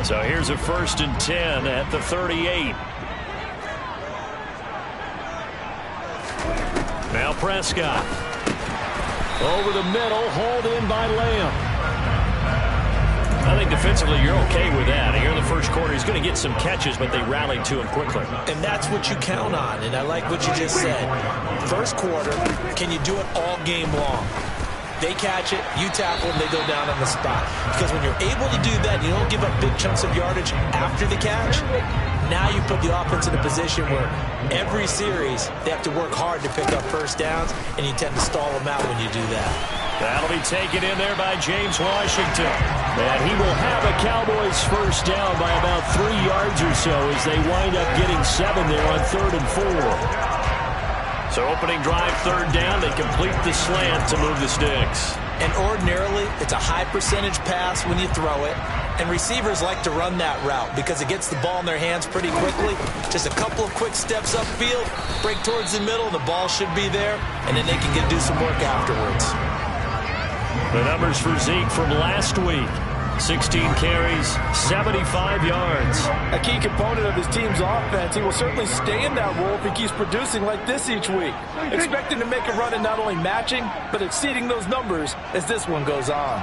So here's a 1st and 10 at the 38. Now Prescott. Over the middle, hauled in by Lamb. I think defensively you're okay with that. Here in the first quarter, he's going to get some catches, but they rallied to him quickly. And that's what you count on, and I like what you just said. First quarter, can you do it all game long? They catch it, you tackle them, they go down on the spot. Because when you're able to do that, you don't give up big chunks of yardage after the catch. Now you put the offense in a position where every series they have to work hard to pick up first downs, and you tend to stall them out when you do that. That'll be taken in there by James Washington. And he will have a Cowboys first down by about 3 yards or so as they wind up getting 7 there on 3rd and 4. So opening drive, 3rd down, they complete the slant to move the sticks. And ordinarily, it's a high percentage pass when you throw it. And receivers like to run that route because it gets the ball in their hands pretty quickly. Just a couple of quick steps upfield, break towards the middle, the ball should be there, and then they can do some work afterwards. The numbers for Zeke from last week. 16 carries, 75 yards. A key component of his team's offense. He will certainly stay in that role if he keeps producing like this each week. Expect him to make a run at not only matching, but exceeding those numbers as this one goes on.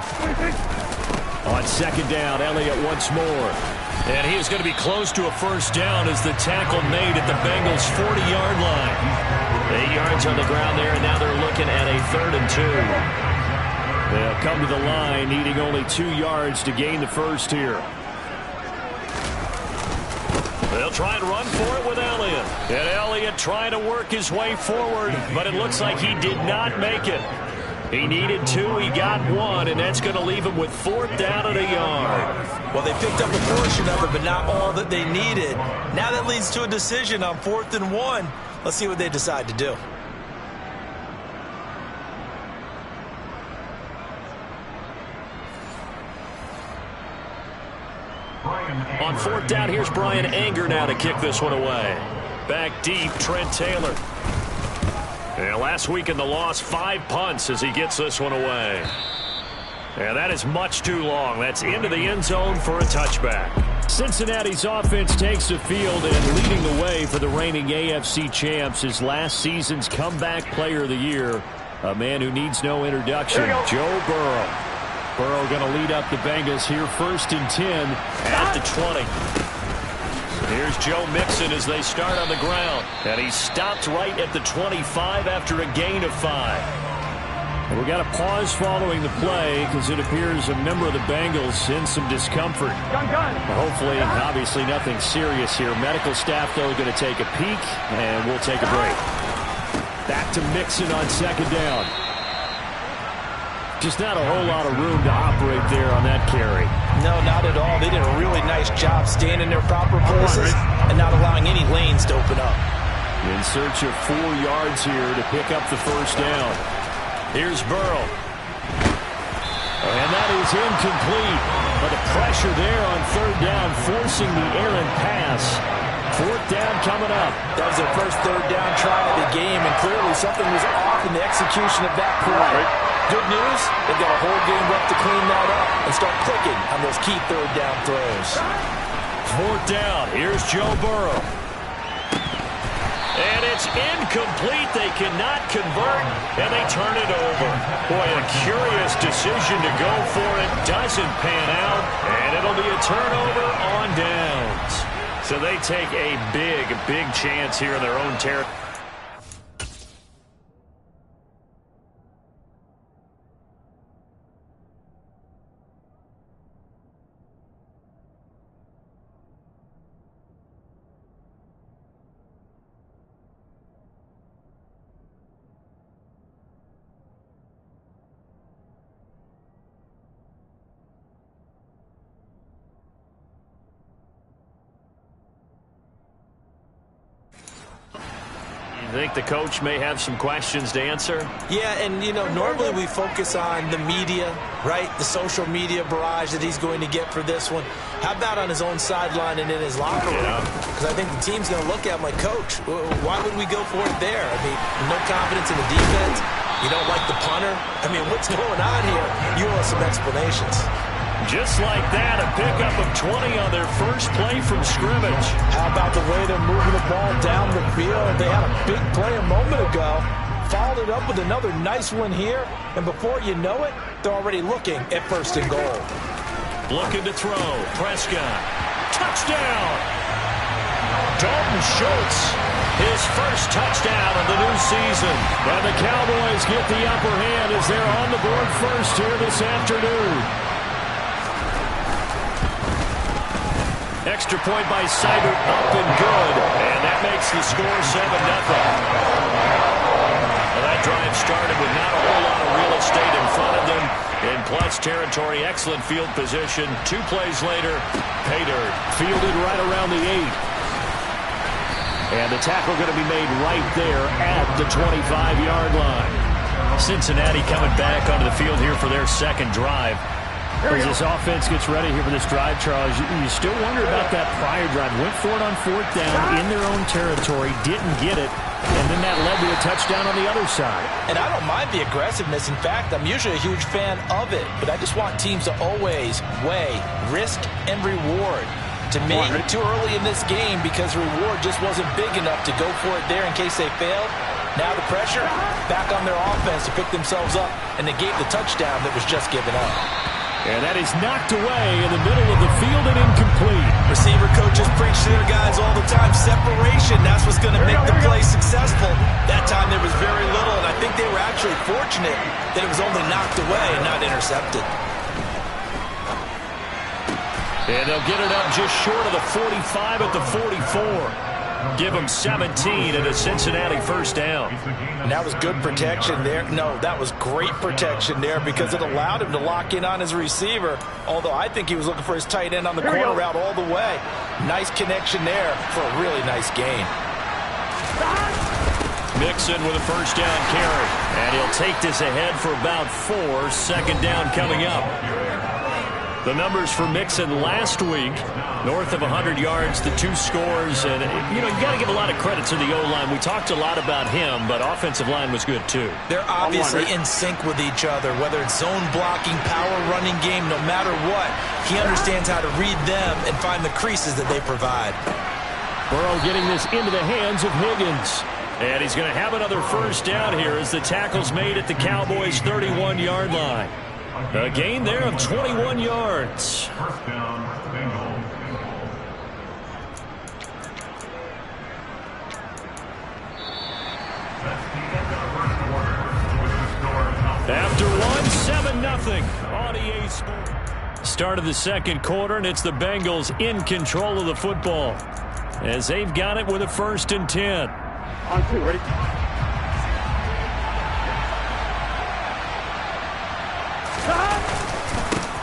On 2nd down, Elliott once more. And he is going to be close to a first down as the tackle made at the Bengals' 40-yard line. 8 yards on the ground there, and now they're looking at a 3rd and 2. They'll come to the line, needing only 2 yards to gain the first here. They'll try and run for it with Elliott. And Elliott trying to work his way forward, but it looks like he did not make it. He needed 2, he got 1, and that's going to leave him with 4th down and a yard. Well, they picked up a portion of it, but not all that they needed. Now that leads to a decision on 4th and 1. Let's see what they decide to do. On 4th down, here's Brian Anger now to kick this one away. Back deep, Trent Taylor. And last week in the loss, 5 punts as he gets this one away. And that is much too long. That's into the end zone for a touchback. Cincinnati's offense takes the field, and leading the way for the reigning AFC champs is last season's comeback player of the year, a man who needs no introduction, Joe Burrow. Burrow going to lead up the Bengals here, 1st and 10 at the 20. Here's Joe Mixon as they start on the ground. And he stopped right at the 25 after a gain of 5. We've got a pause following the play because it appears a member of the Bengals in some discomfort. Hopefully, obviously nothing serious here. Medical staff, though, going to take a peek, and we'll take a break. Back to Mixon on 2nd down. Just not a whole lot of room to operate there on that carry. No, not at all. They did a really nice job staying in their proper places and not allowing any lanes to open up. In search of 4 yards here to pick up the first down. Here's Burrow. And that is incomplete. But the pressure there on 3rd down, forcing the errant pass. 4th down coming up. That was their first 3rd down try of the game, and clearly something was off in the execution of that play. Good news, they've got a whole game left to clean that up and start clicking on those key 3rd down throws. 4th down, here's Joe Burrow. And it's incomplete. They cannot convert, and they turn it over. Boy, a curious decision to go for it. Doesn't pan out, and it'll be a turnover on downs. So they take a big chance here in their own territory. I think the coach may have some questions to answer. Yeah, and, you know, normally we focus on the media, right? The social media barrage that he's going to get for this one. How about on his own sideline and in his locker room? Because I think the team's going to look at him like, Coach, why would we go for it there? I mean, no confidence in the defense. You don't like the punter. I mean, what's going on here? You owe us some explanations. Just like that, a pickup of 20 on their first play from scrimmage. How about the way they're moving the ball down the field? They had a big play a moment ago. Followed it up with another nice one here. And before you know it, they're already looking at 1st and goal. Looking to throw. Prescott. Touchdown! Dalton Schultz, his first touchdown of the new season. And the Cowboys get the upper hand as they're on the board first here this afternoon. Extra point by Seibert, up and good. And that makes the score 7-0. Well, that drive started with not a whole lot of real estate in front of them. In plus territory, excellent field position. 2 plays later, pay dirt. Fielded right around the 8. And the tackle going to be made right there at the 25-yard line. Cincinnati coming back onto the field here for their second drive. As this offense gets ready here for this drive, Charles, you still wonder about that prior drive. Went for it on 4th down in their own territory, didn't get it, and then that led to a touchdown on the other side. And I don't mind the aggressiveness. In fact, I'm usually a huge fan of it, but I just want teams to always weigh risk and reward. To me, too early in this game because reward just wasn't big enough to go for it there in case they failed. Now the pressure back on their offense to pick themselves up, and they gave the touchdown that was just given up. And that is knocked away in the middle of the field and incomplete. Receiver coaches preach to their guys all the time. Separation, that's what's going to make the play successful. That time there was very little, and I think they were actually fortunate that it was only knocked away and not intercepted. And they'll get it up just short of the 45 at the 44. Give them 17 and a Cincinnati first down. And that was good protection there. No, that was great protection there because it allowed him to lock in on his receiver, although I think he was looking for his tight end on the corner route all the way. Nice connection there for a really nice gain. Mixon with a first down carry. And he'll take this ahead for about 4. 2nd down coming up. The numbers for Mixon last week, north of 100 yards, the 2 scores. And, you got to give a lot of credit to the O-line. We talked a lot about him, but offensive line was good, too. They're obviously in sync with each other, whether it's zone blocking, power running game, no matter what. He understands how to read them and find the creases that they provide. Burrow getting this into the hands of Higgins. And he's going to have another first down here as the tackle's made at the Cowboys' 31-yard line. A gain there of 21 yards. First down, Bengals. After one, 7-0 on EA Sports. Start of the second quarter, and it's the Bengals in control of the football as they've got it with a 1st and 10. On 2, ready?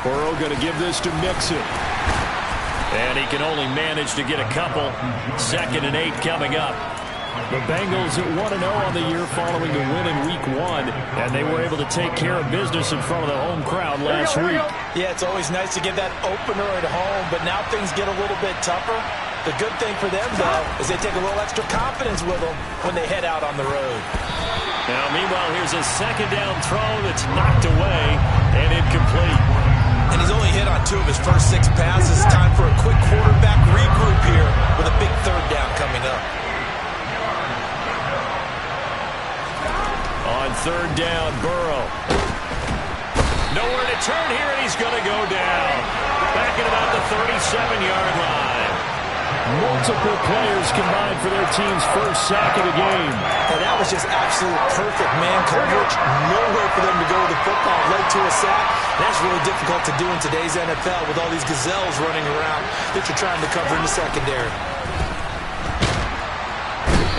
Burrow going to give this to Mixon. And he can only manage to get a couple. 2nd and 8 coming up. The Bengals at 1-0 on the year following the win in Week 1. And they were able to take care of business in front of the home crowd last week. Yeah, it's always nice to get that opener at home, but now things get a little bit tougher. The good thing for them, though, is they take a little extra confidence with them when they head out on the road. Now, meanwhile, here's a 2nd down throw that's knocked away and incomplete. And he's only hit on 2 of his first 6 passes. Time for a quick quarterback regroup here with a big 3rd down coming up. On 3rd down, Burrow. Nowhere to turn here, and he's going to go down. Back at about the 37-yard line. Multiple players combined for their team's first sack of the game. And that was just absolute perfect man coverage. Nowhere for them to go with the football. Led to a sack. That's really difficult to do in today's NFL with all these gazelles running around that you're trying to cover in the secondary.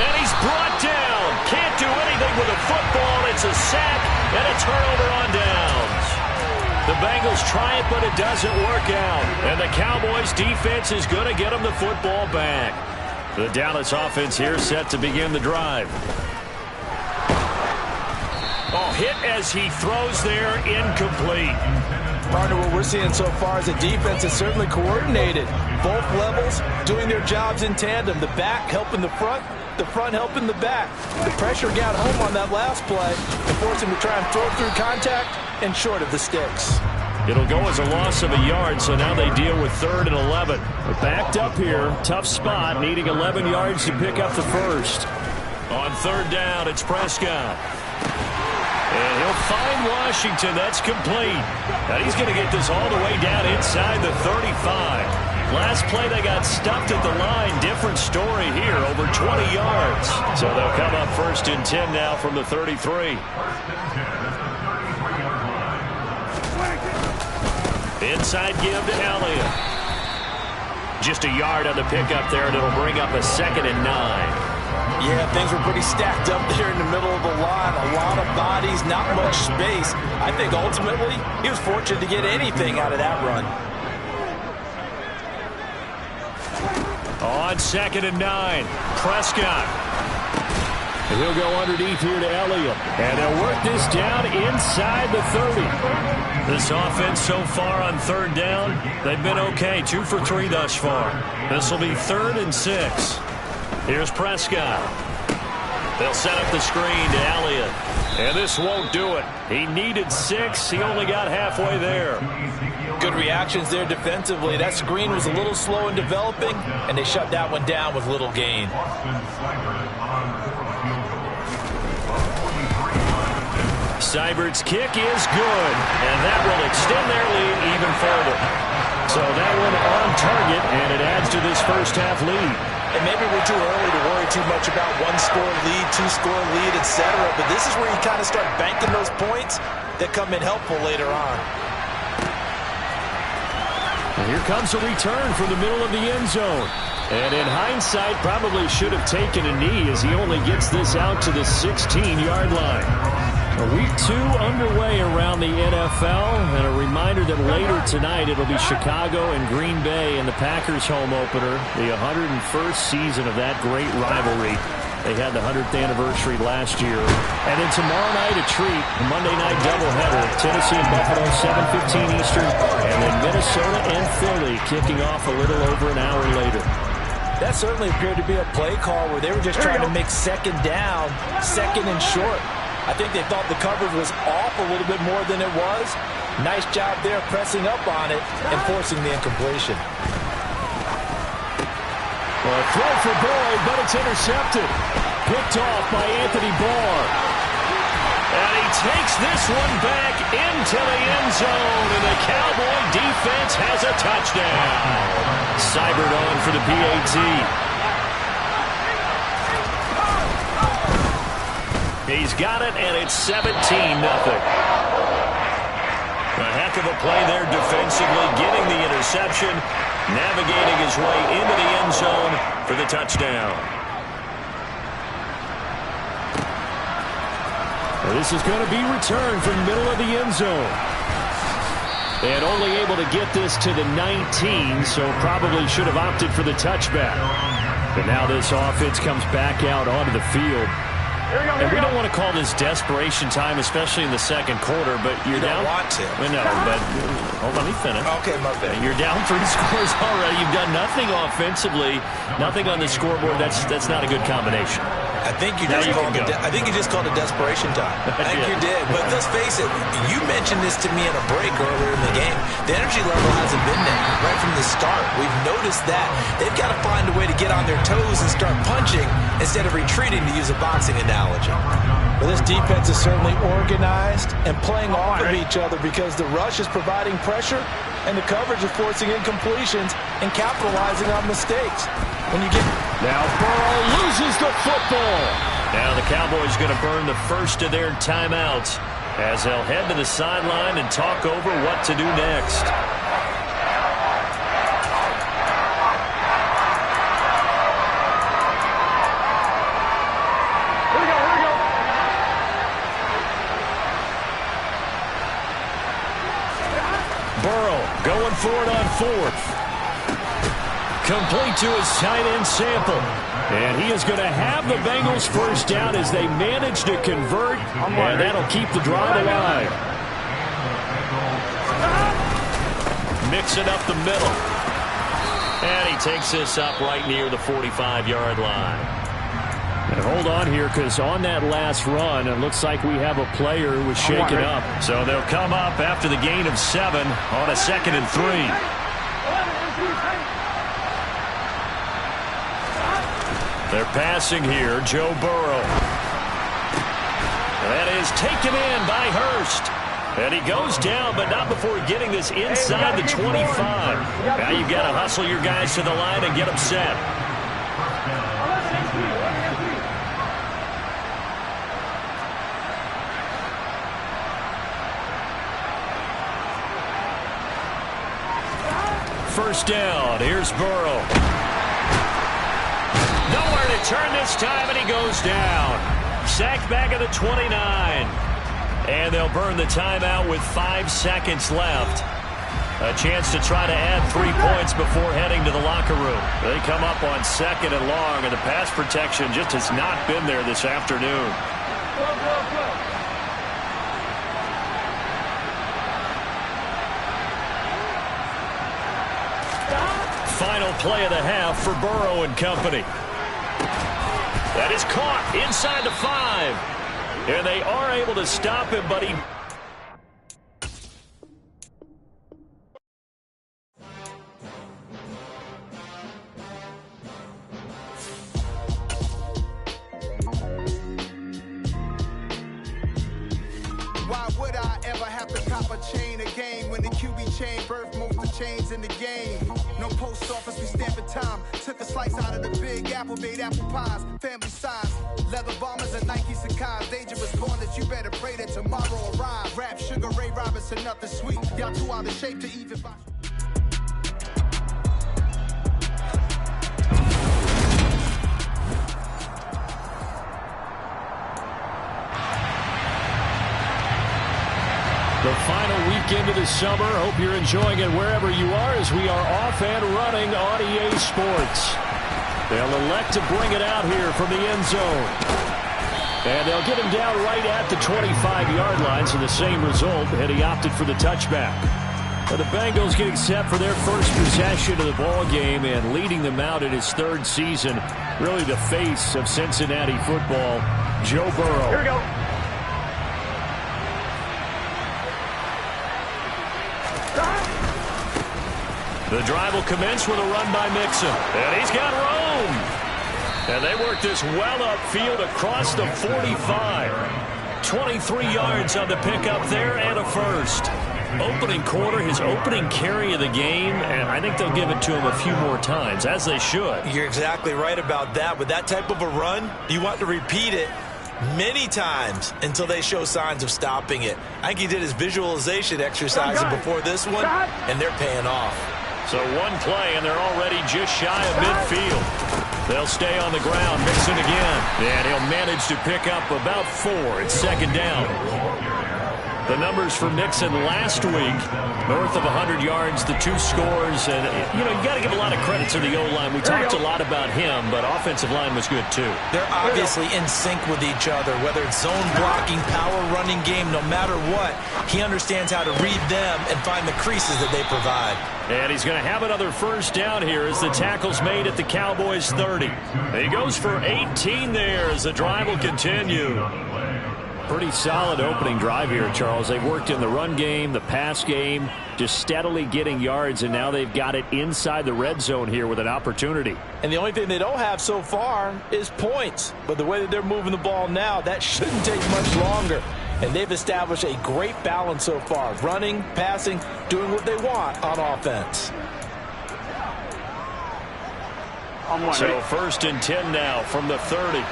And he's brought down. Can't do anything with a football. It's a sack and a turnover on downs. The Bengals try it, but it doesn't work out. And the Cowboys' defense is going to get them the football back. The Dallas offense here set to begin the drive. Oh, hit as he throws there, incomplete. Partner, what we're seeing so far is a defense that's certainly coordinated. Both levels doing their jobs in tandem. The back helping the front helping the back. The pressure got home on that last play and forced him to try and throw through contact and short of the sticks. It'll go as a loss of a yard, so now they deal with 3rd and 11. They're backed up here. Tough spot, needing 11 yards to pick up the first. On 3rd down, it's Prescott. And he'll find Washington. That's complete. Now he's going to get this all the way down inside the 35. Last play, they got stuffed at the line. Different story here, over 20 yards. So they'll come up 1st and 10 now from the 33. Inside give to Elliott. Just a yard on the pickup there, and it'll bring up a 2nd and 9. Yeah, things were pretty stacked up there in the middle of the line. A lot of bodies, not much space. I think ultimately he was fortunate to get anything out of that run. On 2nd and 9, Prescott. And he'll go underneath here to Elliott. And they'll work this down inside the 30. This offense so far on 3rd down, they've been okay. 2 for 3 thus far. This will be 3rd and 6. Here's Prescott. They'll set up the screen to Elliott. And this won't do it. He needed 6. He only got halfway there. Good reactions there defensively. That screen was a little slow in developing, and they shut that one down with little gain. Seibert's kick is good, and that will extend their lead even further. So that one on target, and it adds to this first half lead. And maybe we're too early to worry too much about 1-score lead, 2-score lead, etc. But this is where you kind of start banking those points that come in helpful later on. And here comes a return from the middle of the end zone. And in hindsight, probably should have taken a knee as he only gets this out to the 16-yard line. Week 2 underway around the NFL, and a reminder that later tonight it'll be Chicago and Green Bay in the Packers home opener, the 101st season of that great rivalry. They had the 100th anniversary last year. And then tomorrow night a treat, a Monday night doubleheader, Tennessee and Buffalo, 7:15 Eastern, and then Minnesota and Philly kicking off a little over an hour later. That certainly appeared to be a play call where they were just trying to make 2nd down, 2nd and short. I think they thought the coverage was off a little bit more than it was. Nice job there pressing up on it and forcing the incompletion. Well, a throw for Boyd, but it's intercepted. Picked off by Anthony Barr. And he takes this one back into the end zone, and the Cowboy defense has a touchdown. Seibert on for the PAT. He's got it, and it's 17-0. A heck of a play there defensively, getting the interception, navigating his way into the end zone for the touchdown. Well, this is going to be returned from the middle of the end zone. And only able to get this to the 19, so probably should have opted for the touchback. But now this offense comes back out onto the field. And we don't want to call this desperation time, especially in the second quarter, but you're down. You don't want to. No, but hold on, let me finish. Okay, my bad. You're down 3 scores already. You've done nothing offensively, nothing on the scoreboard. That's not a good combination. I think you just called it desperation time. I think you did. But let's face it, you mentioned this to me in a break earlier in the game. The energy level hasn't been there right from the start. We've noticed that. They've got to find a way to get on their toes and start punching instead of retreating, to use a boxing analogy. Well, this defense is certainly organized and playing off of each other because the rush is providing pressure and the coverage is forcing incompletions and capitalizing on mistakes. Now Burrow loses the football. Now the Cowboys going to burn the first of their timeouts as they'll head to the sideline and talk over what to do next. Burrow going for it on 4th. Complete to his tight end Sample. And he is going to have the Bengals first down as they manage to convert, and that'll keep the drive alive. Mixing up the middle. And he takes this up right near the 45-yard line. And hold on here, because on that last run, it looks like we have a player who was shaken up. So they'll come up after the gain of 7 on a 2nd and 3. They're passing here. Joe Burrow. That is taken in by Hurst. And he goes down, but not before getting this inside the 25. Now you've got to hustle your guys to the line and get them set. First down. Here's Burrow. Nowhere to turn this time, and he goes down. Sacked back at the 29. And they'll burn the timeout with 5 seconds left. A chance to try to add 3 points before heading to the locker room. They come up on 2nd and long, and the pass protection just has not been there this afternoon. Final play of the half for Burrow and company. That is caught inside the 5. And they are able to stop him, but he... Why would I ever have to cop a chain a game when the QB chain birthed most of the chains in the game? No post office, we stamping time. Took a slice out of the big apple, made apple pies, family size. Leather bombers and Nike Sacai's. Dangerous corners, you better pray that tomorrow arrive. Rap, Sugar Ray Robinson, nothing sweet. Y'all too out of shape to even buy. The final weekend of the summer. Hope you're enjoying it wherever you are as we are off and running on EA Sports. They'll elect to bring it out here from the end zone. And they'll get him down right at the 25-yard line, so the same result had he opted for the touchback. But the Bengals getting set for their first possession of the ball game and leading them out in his 3rd season. Really the face of Cincinnati football, Joe Burrow. Here we go. The drive will commence with a run by Mixon. And he's got room. And they work this well upfield across the 45. 23 yards on the pickup there and a first. Opening quarter, his opening carry of the game, and I think they'll give it to him a few more times, as they should. You're exactly right about that. With that type of a run, you want to repeat it many times until they show signs of stopping it. I think he did his visualization exercises before this one, and they're paying off. So one play, and they're already just shy of midfield. They'll stay on the ground, Mixon again. And he'll manage to pick up about 4. It's 2nd down. The numbers for Mixon last week, north of 100 yards, the 2 scores. And, you got to give a lot of credit to the O-line. We talked a lot about him, but offensive line was good, too. They're obviously in sync with each other, whether it's zone blocking, power running game, no matter what. He understands how to read them and find the creases that they provide. And he's going to have another first down here as the tackle's made at the Cowboys' 30. He goes for 18 there as the drive will continue. Pretty solid opening drive here, Charles. They've worked in the run game, the pass game, just steadily getting yards, and now they've got it inside the red zone here with an opportunity. And the only thing they don't have so far is points. But the way that they're moving the ball now, that shouldn't take much longer. And they've established a great balance so far. Running, passing, doing what they want on offense. So 1st and 10 now from the 30.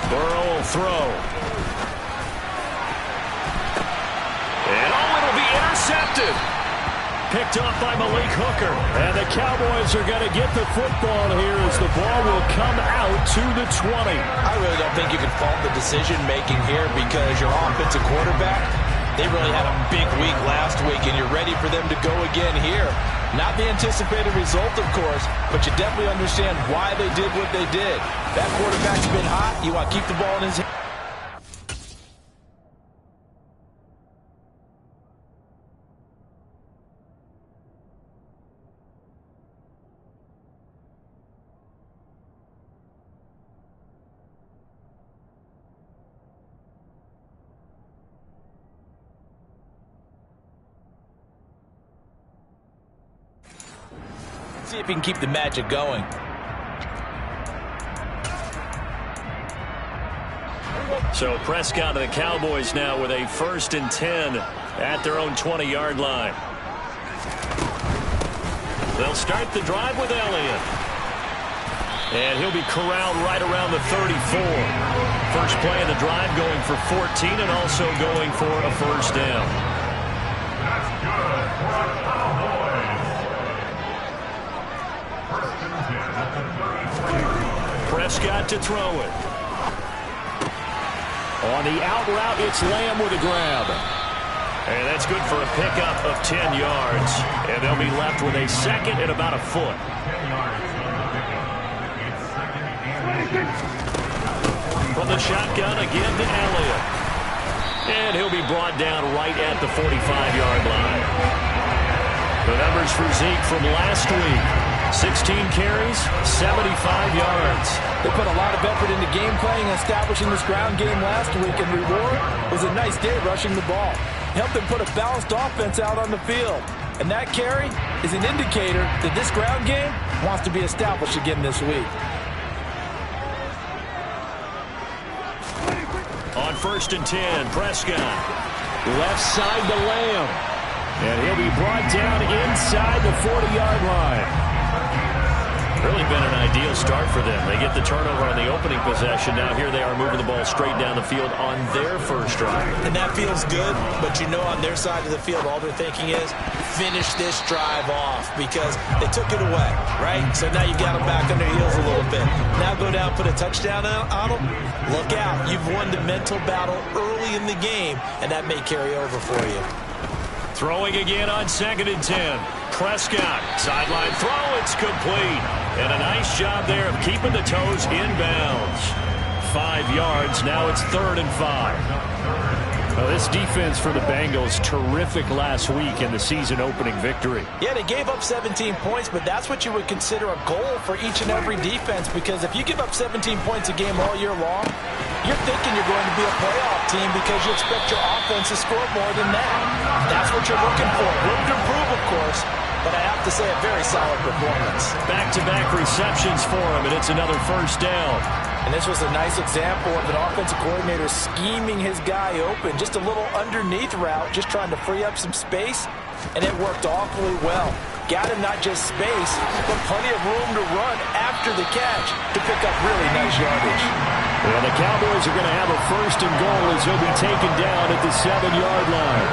Burrow will throw. And it'll be intercepted. Picked up by Malik Hooker. And the Cowboys are going to get the football here as the ball will come out to the 20. I really don't think you can fault the decision-making here because your offensive quarterback, they really had a big week last week, and you're ready for them to go again here. Not the anticipated result, of course, but you definitely understand why they did what they did. That quarterback's been hot. You want to keep the ball in his hand. See if he can keep the magic going. So Prescott and the Cowboys now with a 1st and 10 at their own 20-yard line. They'll start the drive with Elliott. And he'll be corralled right around the 34. First play of the drive going for 14 and also going for a 1st down. That's good for the Cowboys. 1st and 10 at the 34. Prescott to throw it. On the out route, it's Lamb with a grab. And that's good for a pickup of 10 yards. And they'll be left with a 2nd and about a foot. 10 yards on the pickup. It's 2nd and 10. From the shotgun again to Elliott. And he'll be brought down right at the 45-yard line. The numbers for Zeke from last week. 16 carries, 75 yards. They put a lot of effort into game playing and establishing this ground game last week, and reward was a nice day rushing the ball. Helped them put a balanced offense out on the field. And that carry is an indicator that this ground game wants to be established again this week. On 1st and 10, Prescott. Left side to Lamb. And he'll be brought down inside the 40-yard line. Really been an ideal start for them. They get the turnover on the opening possession. Now here they are moving the ball straight down the field on their first drive. And that feels good, but you know on their side of the field, all they're thinking is finish this drive off because they took it away, right? So now you got them back on their heels a little bit. Now go down, put a touchdown on them. Look out. You've won the mental battle early in the game, and that may carry over for you. Throwing again on 2nd and 10. Prescott, sideline throw, it's complete. And a nice job there of keeping the toes inbounds. 5 yards, now it's 3rd and 5. Well, this defense for the Bengals, terrific last week in the season-opening victory. Yeah, they gave up 17 points, but that's what you would consider a goal for each and every defense, because if you give up 17 points a game all year long, you're thinking you're going to be a playoff team because you expect your offense to score more than that. That's what you're looking for. Room to improve, of course, but I have to say a very solid performance. Back-to-back receptions for him, and it's another 1st down. And this was a nice example of an offensive coordinator scheming his guy open. Just a little underneath route, just trying to free up some space, and it worked awfully well. Got him not just space, but plenty of room to run after the catch to pick up really nice yardage. Well, the Cowboys are going to have a 1st and goal as he'll be taken down at the 7-yard line.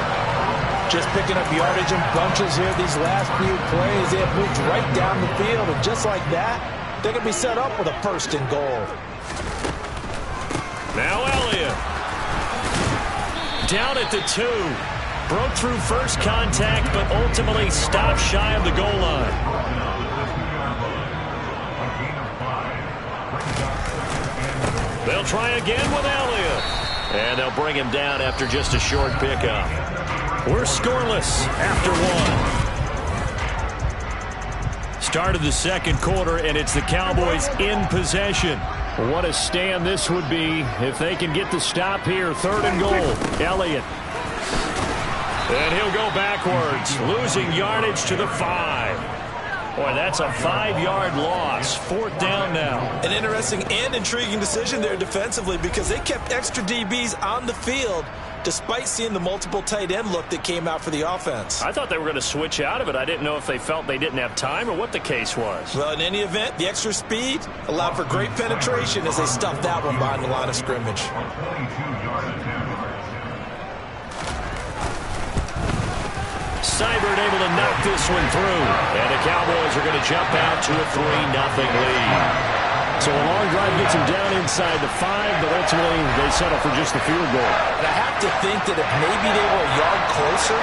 Just picking up yardage in bunches here these last few plays. They have moved right down the field, and just like that, they're going to be set up with a 1st and goal. Now Elliott. Down at the 2. Broke through first contact, but ultimately stopped shy of the goal line. They'll try again with Elliott. And they'll bring him down after just a short pickup. We're scoreless after 1. Start of the 2nd quarter, and it's the Cowboys in possession. What a stand this would be if they can get the stop here. 3rd and goal. Elliott. And he'll go backwards, losing yardage to the 5. Boy, that's a 5-yard loss. 4th down now. An interesting and intriguing decision there defensively because they kept extra DBs on the field despite seeing the multiple tight end look that came out for the offense. I thought they were going to switch out of it. I didn't know if they felt they didn't have time or what the case was. Well, in any event, the extra speed allowed for great penetration as they stuffed that one behind the line of scrimmage. Seibert able to knock this one through. And the Cowboys are going to jump out to a 3-0 lead. So a long drive gets them down inside the 5, but ultimately they settle for just the field goal. And I have to think that if maybe they were a yard closer,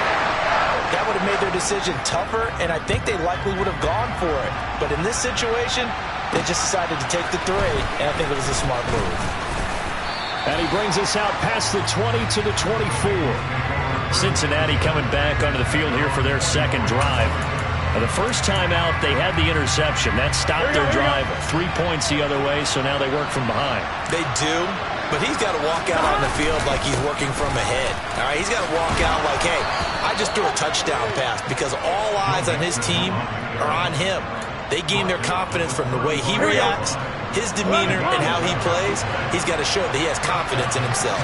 that would have made their decision tougher, and I think they likely would have gone for it. But in this situation, they just decided to take the 3, and I think it was a smart move. And he brings us out past the 20 to the 24. Cincinnati coming back onto the field here for their 2nd drive. And the first time out, they had the interception. That stopped their drive 3 points the other way, so now they work from behind. They do, but he's got to walk out on the field like he's working from ahead. All right, he's got to walk out like, hey, I just threw a touchdown pass because all eyes on his team are on him. They gain their confidence from the way he reacts, his demeanor, and how he plays. He's got to show that he has confidence in himself.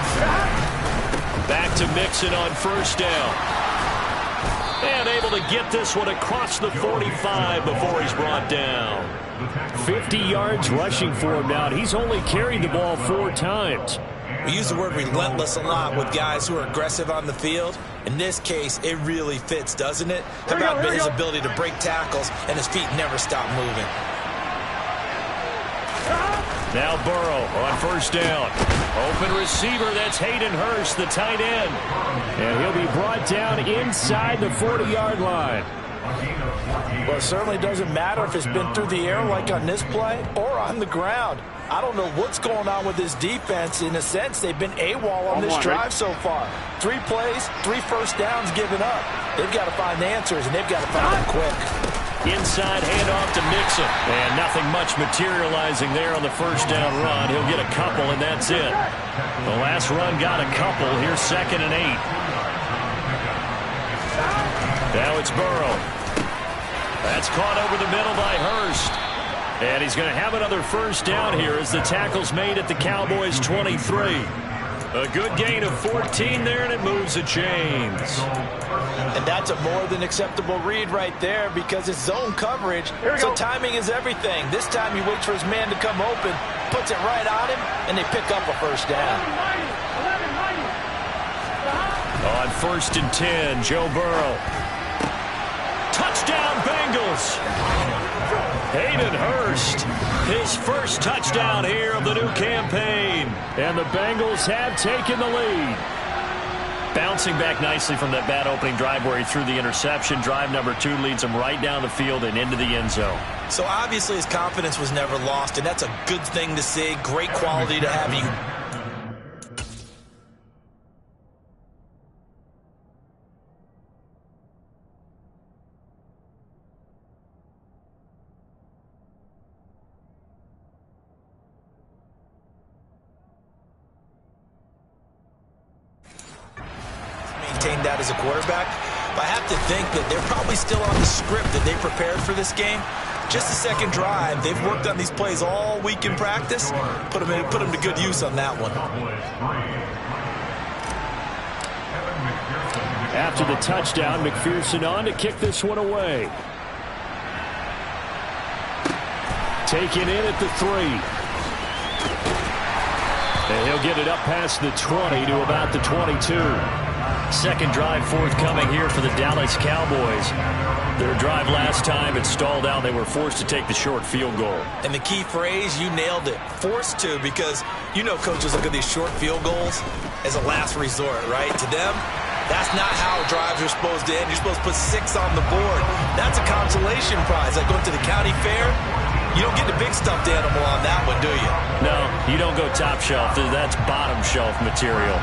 Back to Mixon on first down. And able to get this one across the 45 before he's brought down. 50 yards rushing for him now. He's only carried the ball 4 times. We use the word relentless a lot with guys who are aggressive on the field. In this case, it really fits, doesn't it? How about his ability to break tackles and his feet never stop moving? Now Burrow on first down. Open receiver, that's Hayden Hurst, the tight end. And he'll be brought down inside the 40-yard line. Well, it certainly doesn't matter if it's been through the air like on this play or on the ground. I don't know what's going on with this defense. In a sense, they've been AWOL on this drive so far. 3 plays, 3 first downs given up. They've got to find the answers, and they've got to find them quick. Inside handoff to Mixon. And nothing much materializing there on the first down run. He'll get a couple, and that's it. The last run got a couple. Here's 2nd and 8. Now it's Burrow. That's caught over the middle by Hurst. And he's going to have another first down here as the tackle's made at the Cowboys' 23. A good gain of 14 there, and it moves the chains. And that's a more than acceptable read right there because it's zone coverage, so timing is everything. This time he waits for his man to come open, puts it right on him, and they pick up a first down. On 1st and 10, Joe Burrow. Touchdown, Bengals! Hayden Hurst, his first touchdown here of the new campaign. And the Bengals have taken the lead. Bouncing back nicely from that bad opening drive where he threw the interception. Drive number 2 leads him right down the field and into the end zone. So obviously his confidence was never lost, and that's a good thing to see. Great quality to have you. That as a quarterback, but I have to think that they're probably still on the script that they prepared for this game. Just the second drive, they've worked on these plays all week in practice. Put them to good use on that one. After the touchdown, McPherson on to kick this one away. Taken in at the 3. And he'll get it up past the 20 to about the 22. Second drive forthcoming here for the Dallas Cowboys. Their drive last time, it stalled out. They were forced to take the short field goal. And the key phrase, you nailed it, forced to, because you know coaches look at these short field goals as a last resort, right? To them, that's not how drives are supposed to end. You're supposed to put 6 on the board. That's a consolation prize. Like going to the county fair, you don't get the big stuffed animal on that one, do you? No, you don't go top shelf. That's bottom shelf material.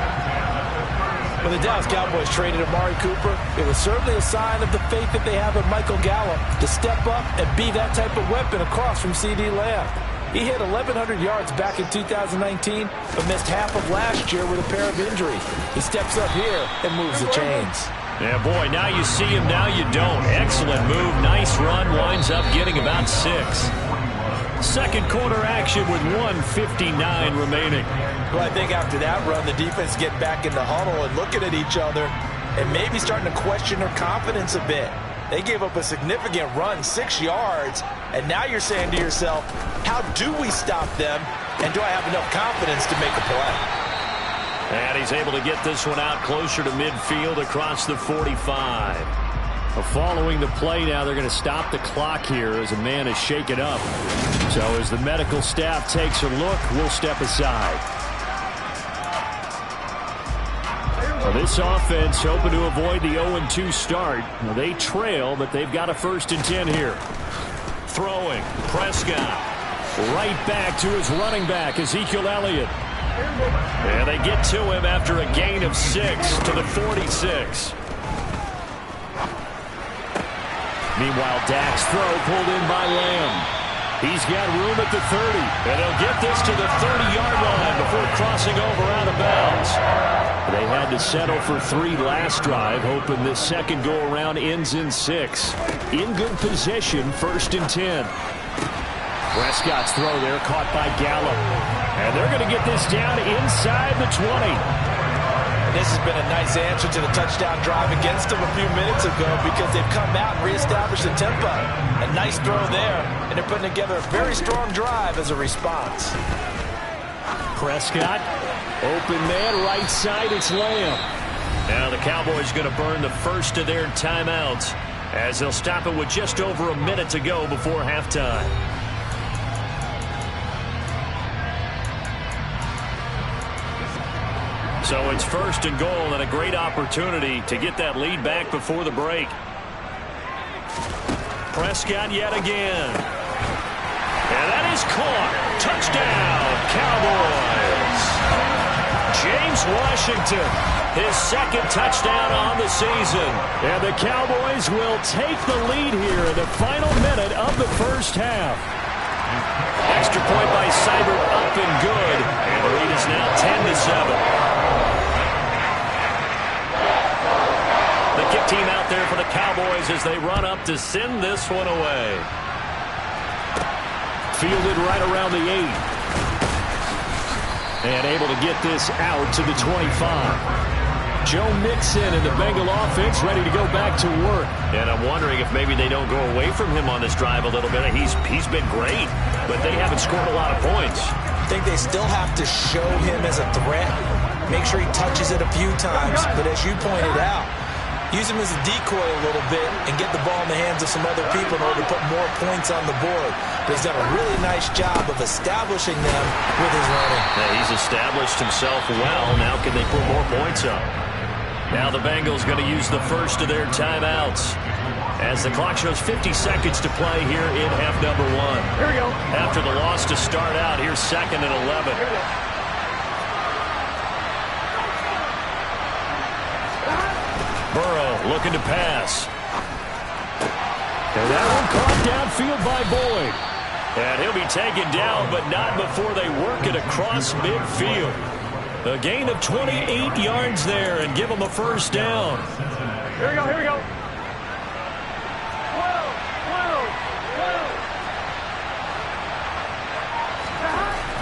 When the Dallas Cowboys traded Amari Cooper, it was certainly a sign of the faith that they have in Michael Gallup to step up and be that type of weapon across from C.D. Lamb. He hit 1,100 yards back in 2019, but missed half of last year with a pair of injuries. He steps up here and moves the chains. Yeah, boy, now you see him, now you don't. Excellent move, nice run, winds up getting about 6. Second quarter action with 1:59 remaining. Well, I think after that run, the defense get back in the huddle and looking at each other and maybe starting to question their confidence a bit. They gave up a significant run, 6 yards, and now you're saying to yourself, how do we stop them, and do I have enough confidence to make a play? And he's able to get this one out closer to midfield across the 45. Following the play now, they're going to stop the clock here as a man is shaken up. So as the medical staff takes a look, we'll step aside. Well, this offense hoping to avoid the 0-2 start. Well, they trail, but they've got a 1st and 10 here. Throwing, Prescott. Right back to his running back, Ezekiel Elliott. And they get to him after a gain of 6 to the 46. Meanwhile, Dak's throw pulled in by Lamb. He's got room at the 30. And he'll get this to the 30-yard line before crossing over out of bounds. They had to settle for 3 last drive, hoping this second go-around ends in 6. In good possession, 1st and 10. Prescott's throw there caught by Gallup. And they're going to get this down inside the 20. This has been a nice answer to the touchdown drive against them a few minutes ago because they've come out and reestablished the tempo. A nice throw there, and they're putting together a very strong drive as a response. Prescott, open man, right side, it's Lamb. Now the Cowboys going to burn the first of their timeouts as they'll stop it with just over a minute to go before halftime. So it's 1st and goal and a great opportunity to get that lead back before the break. Prescott yet again. And that is caught. Touchdown, Cowboys. James Washington, his 2nd touchdown on the season. And the Cowboys will take the lead here in the final minute of the first half. Extra point by Seibert up and good. And the lead is now 10-7. The kick team out there for the Cowboys as they run up to send this one away. Fielded right around the 8. And able to get this out to the 25. Joe Mixon and the Bengal offense ready to go back to work. And I'm wondering if maybe they don't go away from him on this drive a little bit. He's been great, but they haven't scored a lot of points. I think they still have to show him as a threat. Make sure he touches it a few times. But as you pointed out, use him as a decoy a little bit and get the ball in the hands of some other people in order to put more points on the board. But he's done a really nice job of establishing them with his running. Yeah, he's established himself well. Now can they put more points up? Now the Bengals going to use the first of their timeouts as the clock shows 50 seconds to play here in half number 1. Here we go. After the loss to start out, here's 2nd and 11. Burrow looking to pass. And that one caught downfield by Boyd. And he'll be taken down, but not before they work it across midfield. A gain of 28 yards there and give them a first down. Here we go, here we go.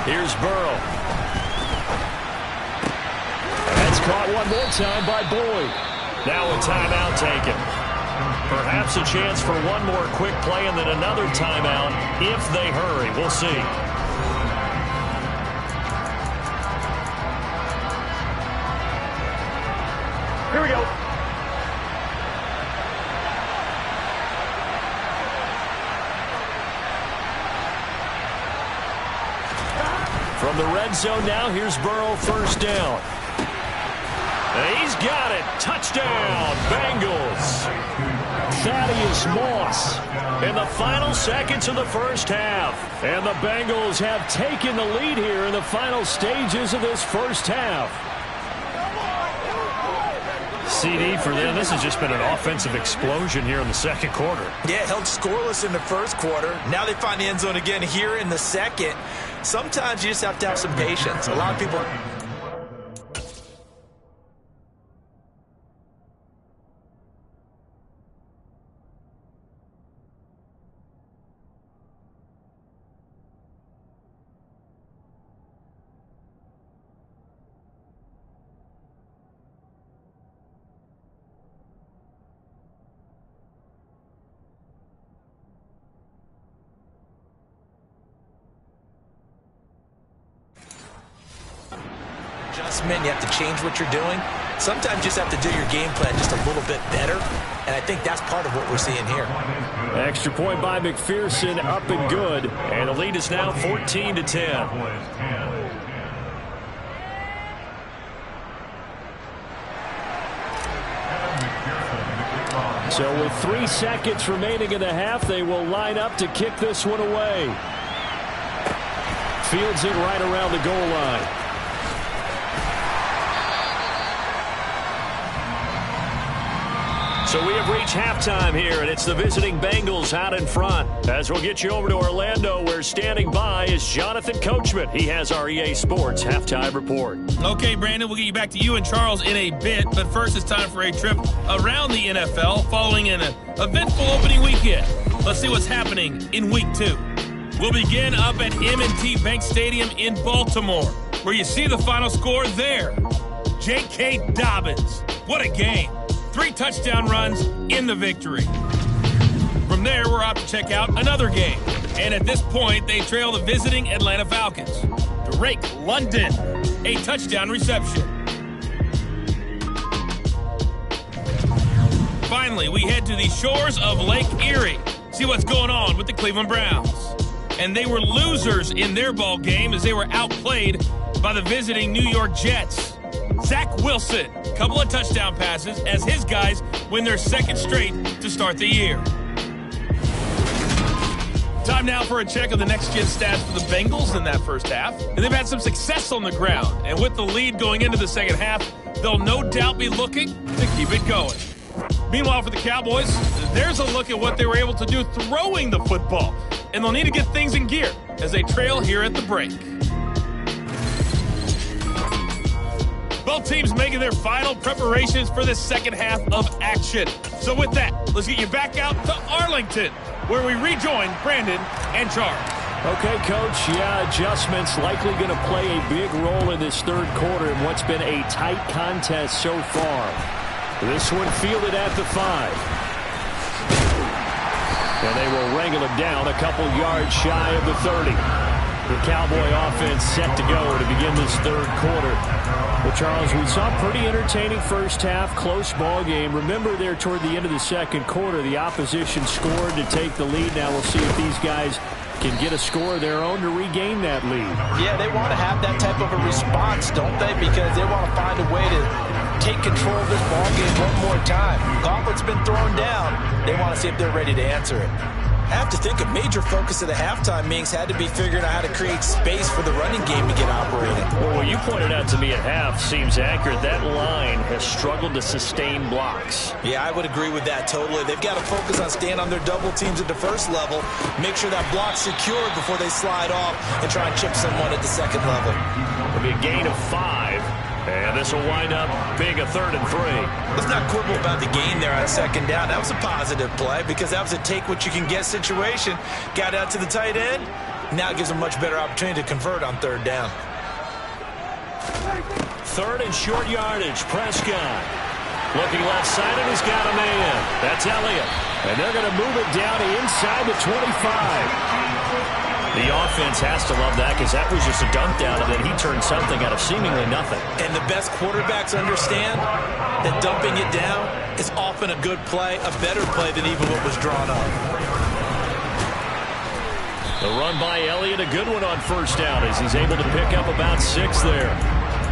Here's Burrow. That's caught one more time by Boyd. Now a timeout taken. Perhaps a chance for one more quick play and then another timeout if they hurry. We'll see. Here we go. From the red zone now, here's Burrow, first down. And he's got it. Touchdown, Bengals. Thaddeus Moss. In the final seconds of the first half. And the Bengals have taken the lead here in the final stages of this first half. CD for them. This has just been an offensive explosion here in the second quarter. Yeah, held scoreless in the first quarter. Now they find the end zone again here in the second. Sometimes you just have to have some patience. A lot of people... adjustment, you have to change what you're doing. Sometimes you just have to do your game plan just a little bit better, and I think that's part of what we're seeing here. Extra point by McPherson, up and good. And the lead is now 14-10. So with 3 seconds remaining in the half, they will line up to kick this one away. Fields it right around the goal line. So we have reached halftime here, and it's the visiting Bengals out in front. As we'll get you over to Orlando, where standing by is Jonathan Coachman. He has our EA Sports halftime report. Okay, Brandon, we'll get you back to you and Charles in a bit, but first it's time for a trip around the NFL following an eventful opening weekend. Let's see what's happening in Week 2. We'll begin up at M&T Bank Stadium in Baltimore, where you see the final score there. J.K. Dobbins. What a game. 3 touchdown runs in the victory. From there, we're off to check out another game. And at this point, they trail the visiting Atlanta Falcons. Drake London, a touchdown reception. Finally, we head to the shores of Lake Erie. See what's going on with the Cleveland Browns. And they were losers in their ball game as they were outplayed by the visiting New York Jets. Zach Wilson, couple of touchdown passes as his guys win their second straight to start the year. Time now for a check of the next-gen stats for the Bengals in that first half. And they've had some success on the ground. And with the lead going into the second half, they'll no doubt be looking to keep it going. Meanwhile, for the Cowboys, there's a look at what they were able to do throwing the football. And they'll need to get things in gear as they trail here at the break. Both teams making their final preparations for the second half of action. So with that, let's get you back out to Arlington, where we rejoin Brandon and Charles. Okay, Coach, adjustments likely going to play a big role in this third quarter in what's been a tight contest so far. This one fielded at the 5. And they will wrangle him down a couple yards shy of the 30. The Cowboy offense set to go to begin this third quarter. Well, Charles, we saw a pretty entertaining first half, close ball game. Remember there toward the end of the second quarter, the opposition scored to take the lead. Now we'll see if these guys can get a score of their own to regain that lead. Yeah, they want to have that type of a response, don't they? Because they want to find a way to take control of this ball game one more time. Gauntlet's been thrown down. They want to see if they're ready to answer it. I have to think a major focus of the halftime meetings had to be figuring out how to create space for the running game to get operating. Well, what you pointed out to me at half seems accurate. That line has struggled to sustain blocks. Yeah, I would agree with that totally. They've got to focus on staying on their double teams at the first level, make sure that block's secured before they slide off and try and chip someone at the second level. It'll be a gain of 5. And this will wind up being a 3rd and 3. Let's not quibble about the gain there on second down. That was a positive play because that was a take-what-you-can-get situation. Got out to the tight end. Now it gives them a much better opportunity to convert on third down. 3rd and short yardage. Prescott looking left side, and he's got a man. That's Elliott. And they're going to move it down to inside the 25. The offense has to love that because that was just a dump down, and then he turned something out of seemingly nothing. And the best quarterbacks understand that dumping it down is often a good play, a better play than even what was drawn up. The run by Elliott, a good one on first down as he's able to pick up about 6 there.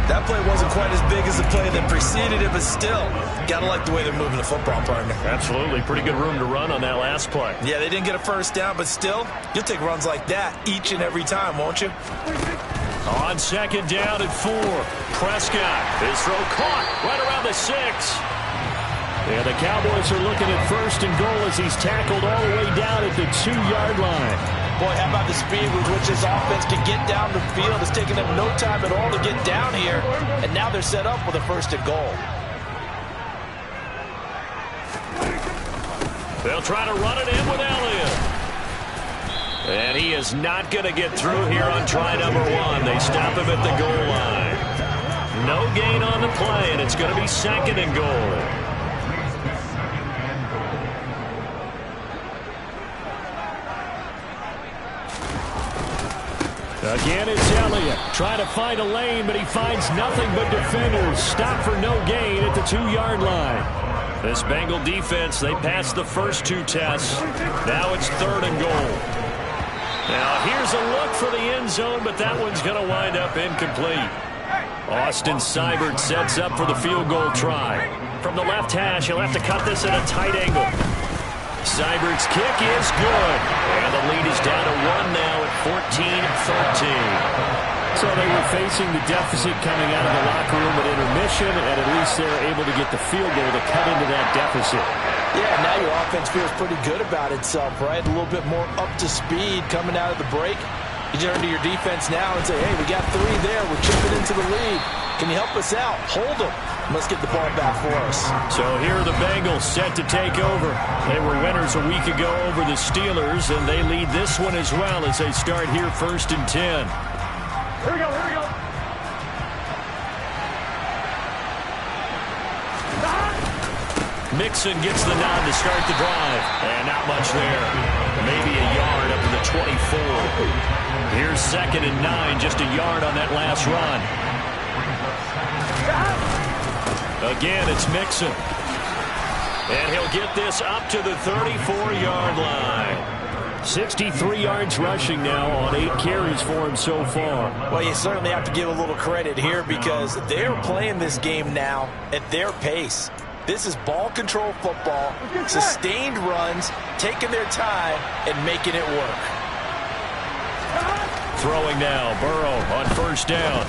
That play wasn't quite as big as the play that preceded it, but still, got to like the way they're moving the football, partner. Absolutely. Pretty good room to run on that last play. Yeah, they didn't get a first down, but still, you'll take runs like that each and every time, won't you? On second down at 4, Prescott. His throw caught right around the 6. And the Cowboys are looking at 1st and goal as he's tackled all the way down at the 2-yard line. Boy, how about the speed with which this offense can get down the field? It's taken them no time at all to get down here, and now they're set up with a 1st and goal. They'll try to run it in with Elliott. And he is not going to get through here on try number 1. They stop him at the goal line. No gain on the play, and it's going to be 2nd and goal. Again, it's Elliott trying to find a lane, but he finds nothing but defenders. Stop for no gain at the 2-yard line. This Bengal defense, they passed the first 2 tests. Now it's 3rd and goal. Now here's a look for the end zone, but that one's going to wind up incomplete. Austin Seibert sets up for the field goal try. From the left hash, he'll have to cut this at a tight angle. Seibert's kick is good. And the lead is down to 1 now at 14-13. So they were facing the deficit coming out of the locker room at intermission, and at least they're able to get the field goal to cut into that deficit. Yeah, now your offense feels pretty good about itself, right? A little bit more up to speed coming out of the break. You turn to your defense now and say, hey, we got 3 there. We're chipping into the lead. Can you help us out? Hold them. Let's get the ball back for us. So here are the Bengals set to take over. They were winners a week ago over the Steelers, and they lead this one as well as they start here 1st and 10. Here we go, here we go. Mixon gets the nod to start the drive. And not much there. Maybe a yard up to the 24. Here's 2nd and 9, just a yard on that last run. Again, it's Mixon. And he'll get this up to the 34-yard line. 63 yards rushing now on 8 carries for him so far. Well, you certainly have to give a little credit here because they're playing this game now at their pace. This is ball control football, sustained runs, taking their time, and making it work. Throwing now, Burrow on 1st down.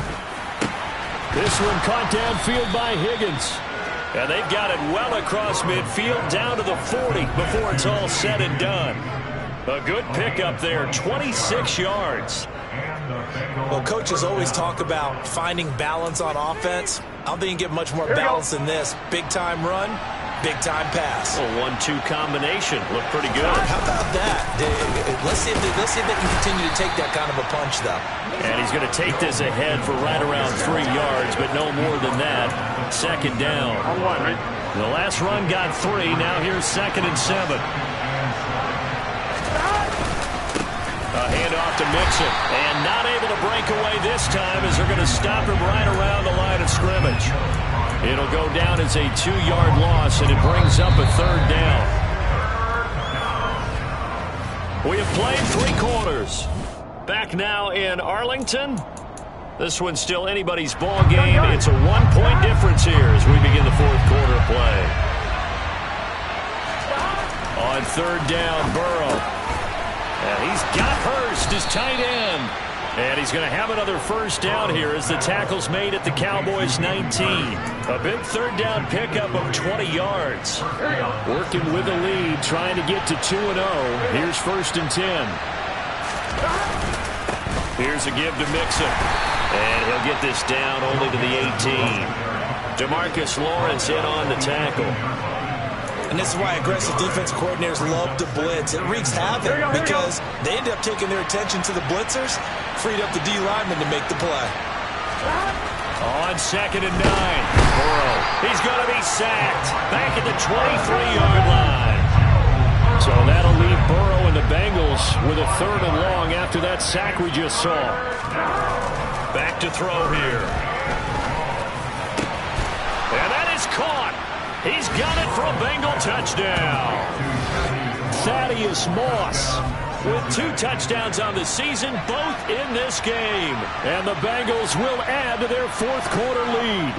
This one caught downfield by Higgins. And they've got it well across midfield down to the 40 before it's all said and done. A good pickup there, 26 yards. Well, coaches always talk about finding balance on offense. I don't think you get much more balance than this. Big-time run, big-time pass. A 1-2 combination. Looked pretty good. How about that? Let's see if they can continue to take that kind of a punch, though. And he's going to take this ahead for right around 3 yards, but no more than that. 2nd down. The last run got 3. Now here's 2nd and 7. A handoff to Mixon. And not able to break away this time as they're going to stop him right around the line of scrimmage. It'll go down as a 2-yard loss, and it brings up a 3rd down. We have played 3 quarters. Back now in Arlington. This one's still anybody's ball game. It's a 1-point difference here as we begin the 4th quarter play. On 3rd down, Burrow. And he's got Hurst, his tight end. And he's going to have another 1st down here as the tackle's made at the Cowboys' 19. A big 3rd down pickup of 20 yards. Working with the lead, trying to get to 2-0. Here's 1st and 10. Here's a give to Mixon. And he'll get this down only to the 18. DeMarcus Lawrence in on the tackle. And this is why aggressive defensive coordinators love to blitz. It wreaks havoc because they end up taking their attention to the blitzers, freed up the D lineman to make the play. On 2nd and 9, Burrow. He's going to be sacked back at the 23-yard line. So that'll leave Burrow and the Bengals with a 3rd and long after that sack we just saw. Back to throw here. And that is caught. He's got it for a Bengal touchdown. Thaddeus Moss with 2 touchdowns on the season, both in this game. And the Bengals will add to their 4th quarter lead.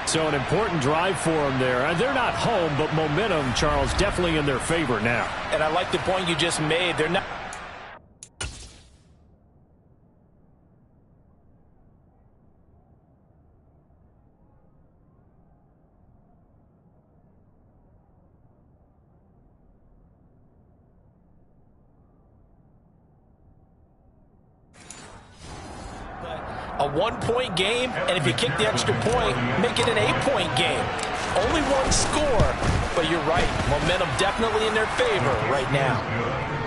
So an important drive for them there. And they're not home, but momentum, Charles, definitely in their favor now. And I like the point you just made. They're not. A 1-point game, and if you kick the extra point, make it an 8-point game. Only 1 score, but you're right. Momentum definitely in their favor right now.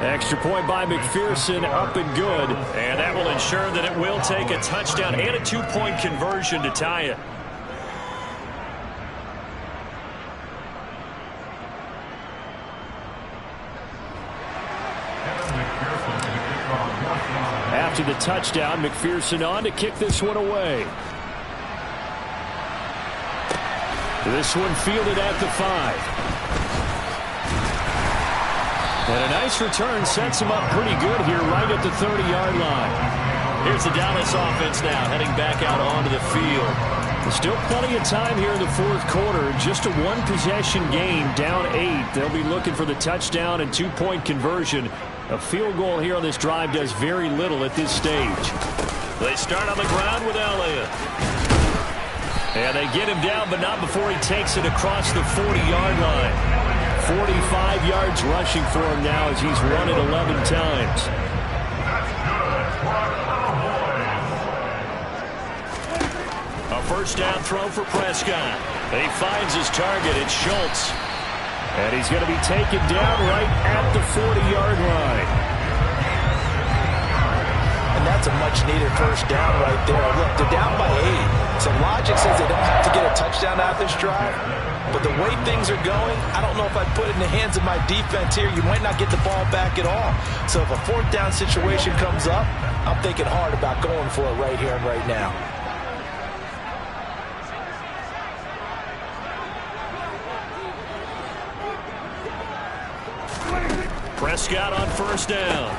Extra point by McPherson, up and good. And that will ensure that it will take a touchdown and a 2-point conversion to tie it. After the touchdown, McPherson on to kick this one away. This one fielded at the 5. And a nice return sets him up pretty good here right at the 30-yard line. Here's the Dallas offense now heading back out onto the field. There's still plenty of time here in the 4th quarter. Just a 1-possession game, down 8. They'll be looking for the touchdown and 2-point conversion. A field goal here on this drive does very little at this stage. They start on the ground with Elliott. And they get him down, but not before he takes it across the 40-yard line. 45 yards rushing for him now as he's run it 11 times. A first down throw for Prescott. He finds his target. It's Schultz. And he's going to be taken down right at the 40-yard line. And that's a much-needed first down right there. Look, they're down by 8. So logic says they don't have to get a touchdown out this drive. But the way things are going, I don't know if I'd put it in the hands of my defense here. You might not get the ball back at all. So if a fourth down situation comes up, I'm thinking hard about going for it right here and right now. Prescott on first down.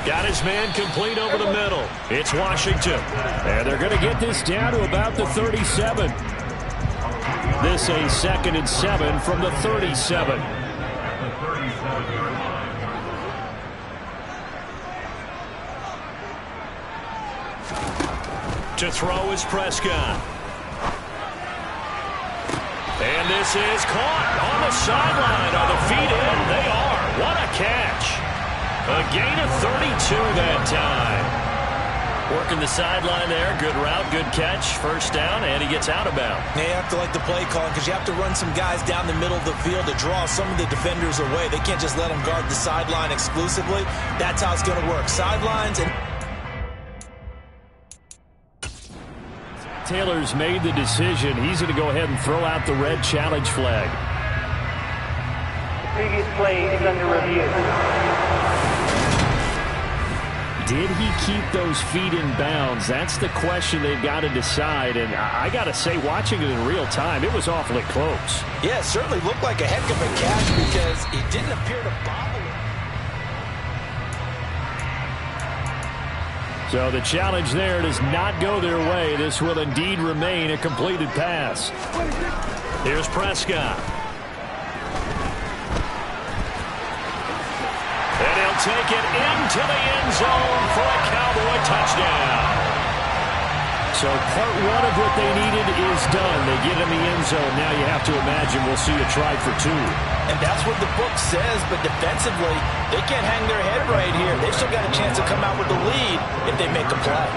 Got his man complete over the middle. It's Washington. And they're going to get this down to about the 37. This a 2nd and 7 from the 37. To throw is Prescott. And this is caught on the sideline. Are the feet in? They are. What a catch. A gain of 32 that time. Working the sideline there. Good route, good catch. First down, and he gets out of bounds. They have to like the play calling because you have to run some guys down the middle of the field to draw some of the defenders away. They can't just let them guard the sideline exclusively. That's how it's going to work. Sidelines and... Taylor's made the decision. He's going to go ahead and throw out the red challenge flag. The previous play is under review. Did he keep those feet in bounds? That's the question they've got to decide. And I got to say, watching it in real time, it was awfully close. Yeah, it certainly looked like a heck of a catch because he didn't appear to bobble it. So the challenge there does not go their way. This will indeed remain a completed pass. Here's Prescott. And he'll take it into the end zone for a Cowboy touchdown. So part one of what they needed is done. They get in the end zone. Now you have to imagine we'll see a try for 2. And that's what the book says, but defensively, they can't hang their head right here. They've still got a chance to come out with the lead if they make a play.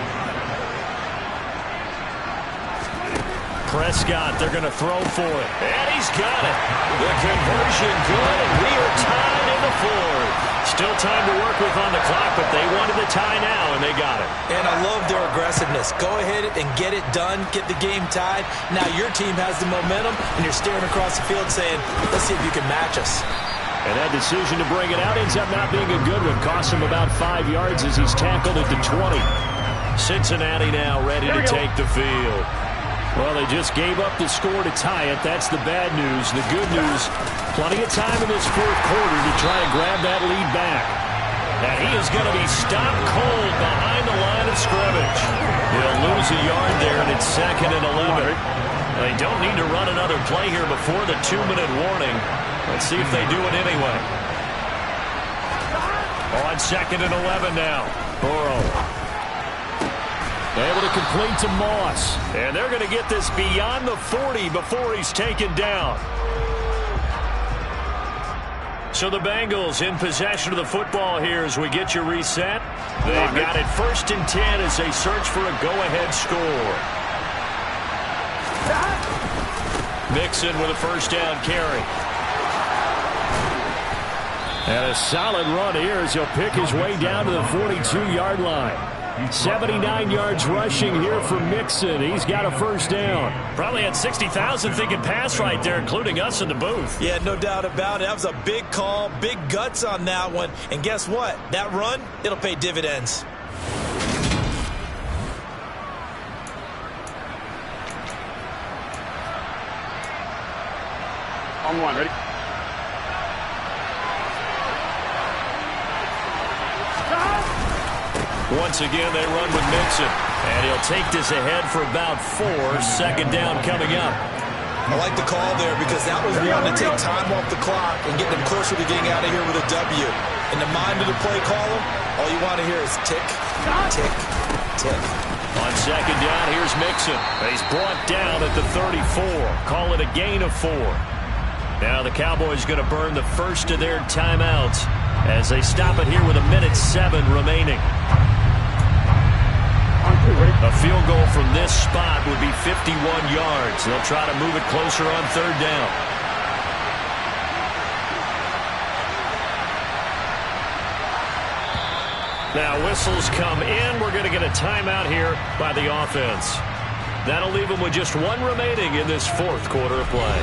Prescott, they're going to throw for it. And he's got it. The conversion good, and we are tied in the fourth. Still time to work with on the clock, but they wanted the tie now, and they got it. And I love their aggressiveness. Go ahead and get it done. Get the game tied. Now your team has the momentum, and you're staring across the field saying, let's see if you can match us. And that decision to bring it out ends up not being a good one. Costs him about 5 yards as he's tackled at the 20. Cincinnati now ready to take the field. Well, they just gave up the score to tie it. That's the bad news. The good news, plenty of time in this fourth quarter to try and grab that lead back. And he is going to be stopped cold behind the line of scrimmage. He'll lose a yard there, and it's 2nd and 11. They don't need to run another play here before the 2-minute warning. Let's see if they do it anyway. On 2nd and 11 now. Burrow. Able to complete to Moss. And they're going to get this beyond the 40 before he's taken down. So the Bengals in possession of the football here as we get you reset. They've got it 1st and 10 as they search for a go-ahead score. Mixon with a first down carry. And a solid run here as he'll pick his way down to the 42-yard line. 79 yards rushing here for Mixon. He's got a first down. Probably had 60,000 thinking pass right there, including us in the booth. Yeah, no doubt about it. That was a big call, big guts on that one. And guess what? That run, it'll pay dividends. On one, ready? Once again, they run with Mixon. And he'll take this ahead for about 4. 2nd down coming up. I like the call there because that was one to take time off the clock and get them closer to getting out of here with a W. In the mind of the play caller, all you want to hear is tick, tick, tick. On second down, here's Mixon. He's brought down at the 34. Call it a gain of 4. Now the Cowboys going to burn the first of their timeouts as they stop it here with 1:07 remaining. A field goal from this spot would be 51 yards. They'll try to move it closer on third down. Now whistles come in. We're going to get a timeout here by the offense. That'll leave them with just 1 remaining in this fourth quarter of play.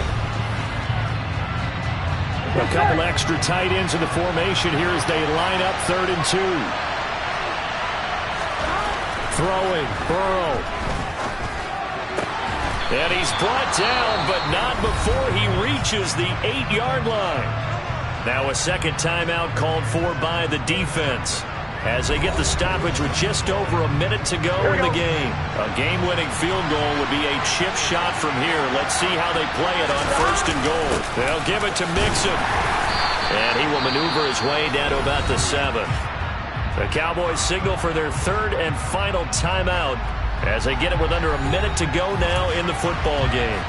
A couple extra tight ends in the formation here as they line up 3rd and 2. Throwing, Burrow. And he's brought down, but not before he reaches the 8-yard line. Now a second timeout called for by the defense as they get the stoppage with just over a minute to go in the game. A game-winning field goal would be a chip shot from here. Let's see how they play it on 1st and goal. They'll give it to Mixon. And he will maneuver his way down to about the 7. The Cowboys signal for their 3rd and final timeout as they get it with under a minute to go now in the football game.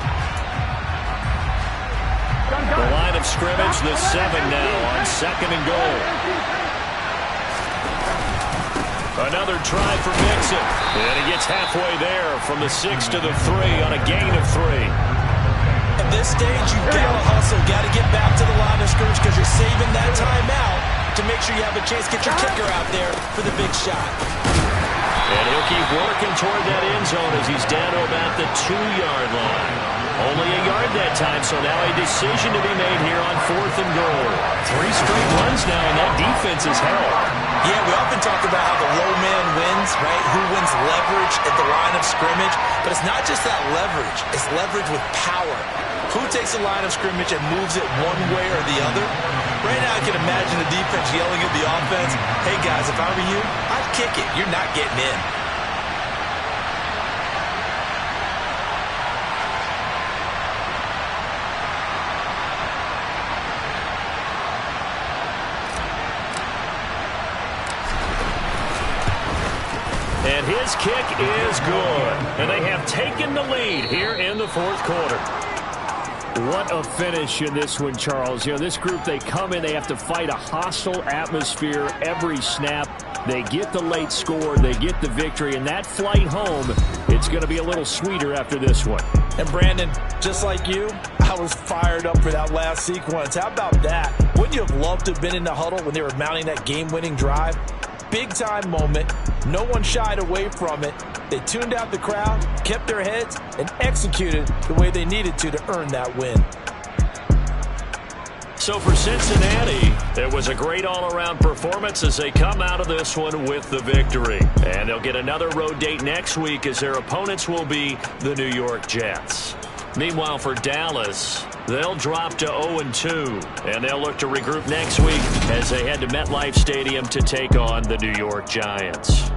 The line of scrimmage, the 7 now on 2nd and goal. Another try for Mixon. And he gets halfway there from the 6 to the 3 on a gain of 3. At this stage, you've got to hustle. Got to get back to the line of scrimmage because you're saving that timeout to make sure you have a chance to get your kicker out there for the big shot. And he'll keep working toward that end zone as he's down to about the 2-yard line. Only a yard that time, so now a decision to be made here on 4th and goal. 3 straight runs now, and that defense is held. Yeah, we often talk about how the low man wins, right? Who wins leverage at the line of scrimmage? But it's not just that leverage. It's leverage with power. Who takes the line of scrimmage and moves it one way or the other? Right now, I can imagine the defense yelling at the offense, hey, guys, if I were you, I'd kick it. You're not getting in. And his kick is good. And they have taken the lead here in the 4th quarter. What a finish in this one, Charles. You know, this group, they come in, they have to fight a hostile atmosphere every snap. They get the late score, they get the victory, and that flight home, it's going to be a little sweeter after this one. And Brandon, just like you, I was fired up for that last sequence. How about that? Wouldn't you have loved to have been in the huddle when they were mounting that game-winning drive? Big-time moment. No one shied away from it. They tuned out the crowd, kept their heads, and executed the way they needed to earn that win. So for Cincinnati, it was a great all-around performance as they come out of this one with the victory. And they'll get another road date next week as their opponents will be the New York Jets. Meanwhile, for Dallas, they'll drop to 0-2, and they'll look to regroup next week as they head to MetLife Stadium to take on the New York Giants.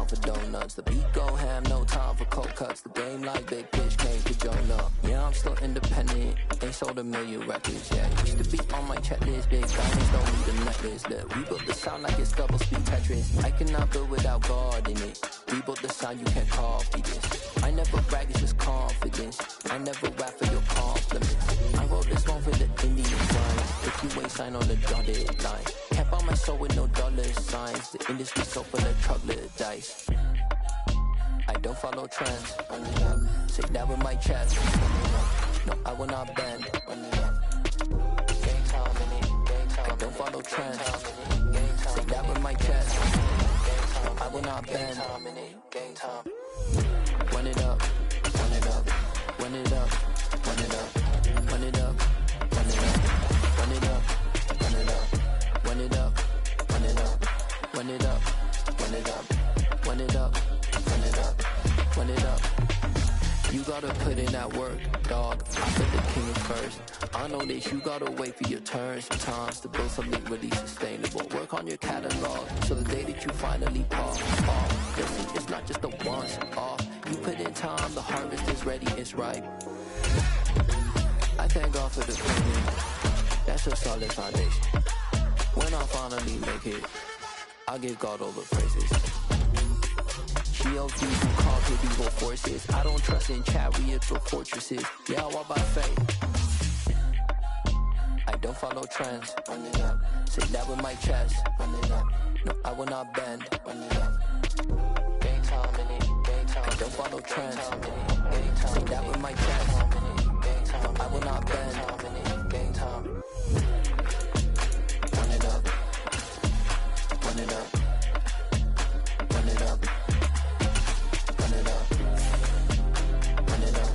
time for donuts. The beat go ham, no time for cold cuts. The game like big bitch came to join up. Yeah, I'm still independent. They sold 1 million records, yeah. Used to be on my checklist. Big diamonds don't need a necklace. Look, we built the sound like it's double speed Tetris. I cannot build without God in it. We built the sound, you can't copy this. I never brag, it's just confidence. I never rap for your compliments. I wrote this one for the Indian grind. If you ain't signed on the dotted line, can't buy my soul with no dollar signs. The industry so full of troglodytes. I don't follow trends. Say that with my chest. No, I will not bend. I don't follow trends. Say that with my chest. I will not bend. Run it up, run it up, run it up, run it up, run it up, run it up, run it up, run it up, run it up, run it up, run it up, run it up, run it up, run it up, run it up. You gotta put in that work, dog. I put the king first. I know this, you gotta wait for your turn sometimes to build something really sustainable. Work on your catalog, so the day that you finally pop off. Listen, it's not just a once off. You put in time, the harvest is ready, it's ripe. I thank God for the training. That's a solid foundation. When I finally make it, I'll give God all the praises. GOD who call to evil forces. I don't trust in chariots or fortresses. Yeah, I walk by faith. I don't follow trends. Run it up. Say that with my chest. Run it up. No, I will not bend. Run it up. Game time in it. Game time. I don't follow trends. Say that with my chest. I will not bend. Game time. Run it up. Run it up. Run it up. Run it up. Run it up.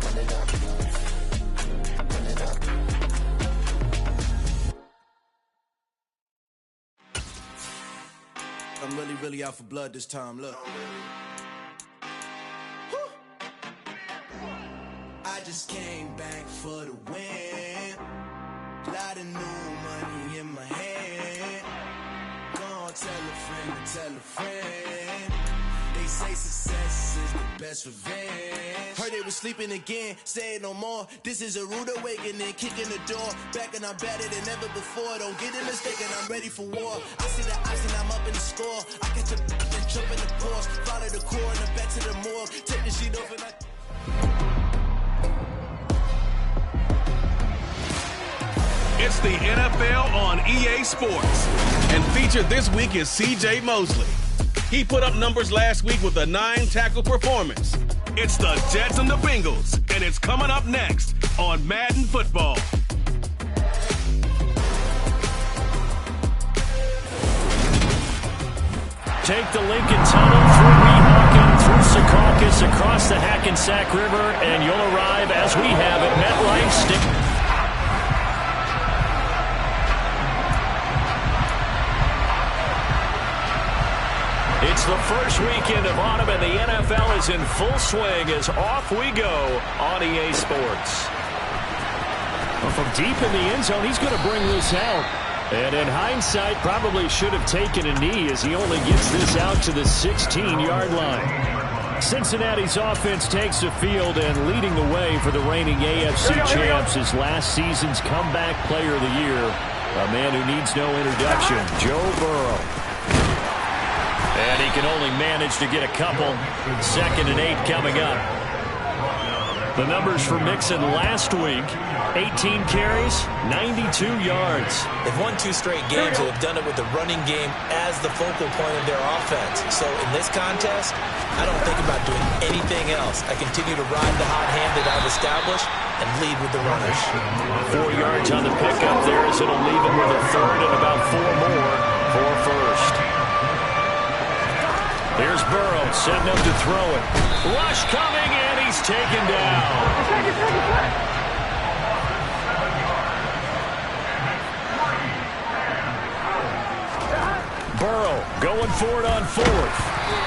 Run it up. Run it up. I'm really out for blood this time, look. I just came back for the win. Lot of new money in my hand. Go on, tell a friend to tell a friend. They say success is the best revenge. Heard they was sleeping again, say it no more. This is a rude awakening, kicking the door. Back and I'm better than ever before. Don't get it mistaken, I'm ready for war. I see the oxen, I'm up in the score. I catch a and jump in the course. Follow the core and then back to the morgue. Take the sheet off and I... It's the NFL on EA Sports. And featured this week is C.J. Mosley. He put up numbers last week with a 9-tackle performance. It's the Jets and the Bengals, and it's coming up next on Madden Football. Take the Lincoln Tunnel through Weehawken, through Secaucus, across the Hackensack River, and you'll arrive as we have at MetLife. It's the first weekend of autumn, and the NFL is in full swing as off we go on EA Sports. Well, from deep in the end zone, he's going to bring this out. And in hindsight, probably should have taken a knee as he only gets this out to the 16-yard line. Cincinnati's offense takes the field, and leading the way for the reigning AFC champs is last season's comeback player of the year, a man who needs no introduction, Joe Burrow. And he can only manage to get a couple. 2nd and 8 coming up. The numbers for Mixon last week, 18 carries, 92 yards. They've won 2 straight games and have done it with the running game as the focal point of their offense. So in this contest, I don't think about doing anything else. I continue to ride the hot hand that I've established and lead with the runners. 4 yards on the pickup there as it'll leave him with a third and about 4 more for first. Here's Burrow setting up to throw it. Rush coming, and he's taken down. Burrow going for it on 4th.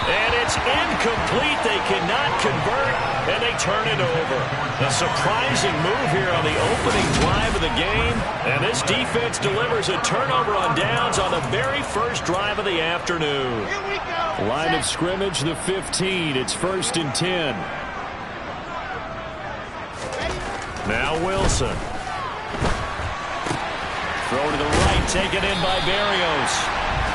And it's incomplete. They cannot convert, and they turn it over. A surprising move here on the opening drive of the game. And this defense delivers a turnover on downs on the very first drive of the afternoon. Here we go. Line of scrimmage, the 15. It's 1st and 10. Now Wilson. Throw to the right, taken in by Berrios.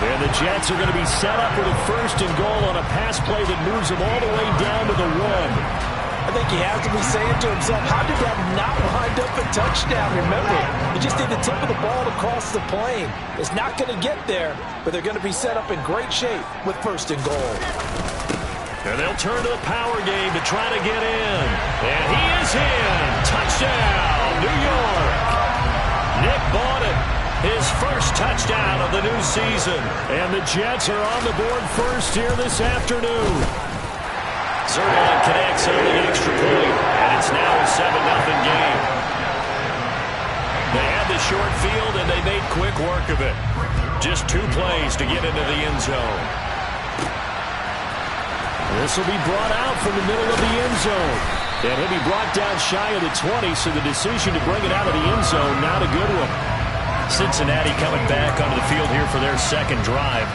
And the Jets are going to be set up with a 1st and goal on a pass play that moves them all the way down to the 1. I think he has to be saying to himself, how did that not wind up a touchdown? Remember, you just need the tip of the ball to cross the plane. It's not going to get there, but they're going to be set up in great shape with 1st and goal. And they'll turn to the power game to try to get in. And he is in. Touchdown, New York. Nick Bawden, his first touchdown of the new season. And the Jets are on the board first here this afternoon. Zerline connects on the extra point, and it's now a 7-0 game. They had the short field, and they made quick work of it. Just 2 plays to get into the end zone. This will be brought out from the middle of the end zone. And he'll be brought down shy of the 20, so the decision to bring it out of the end zone, not a good one. Cincinnati coming back onto the field here for their second drive.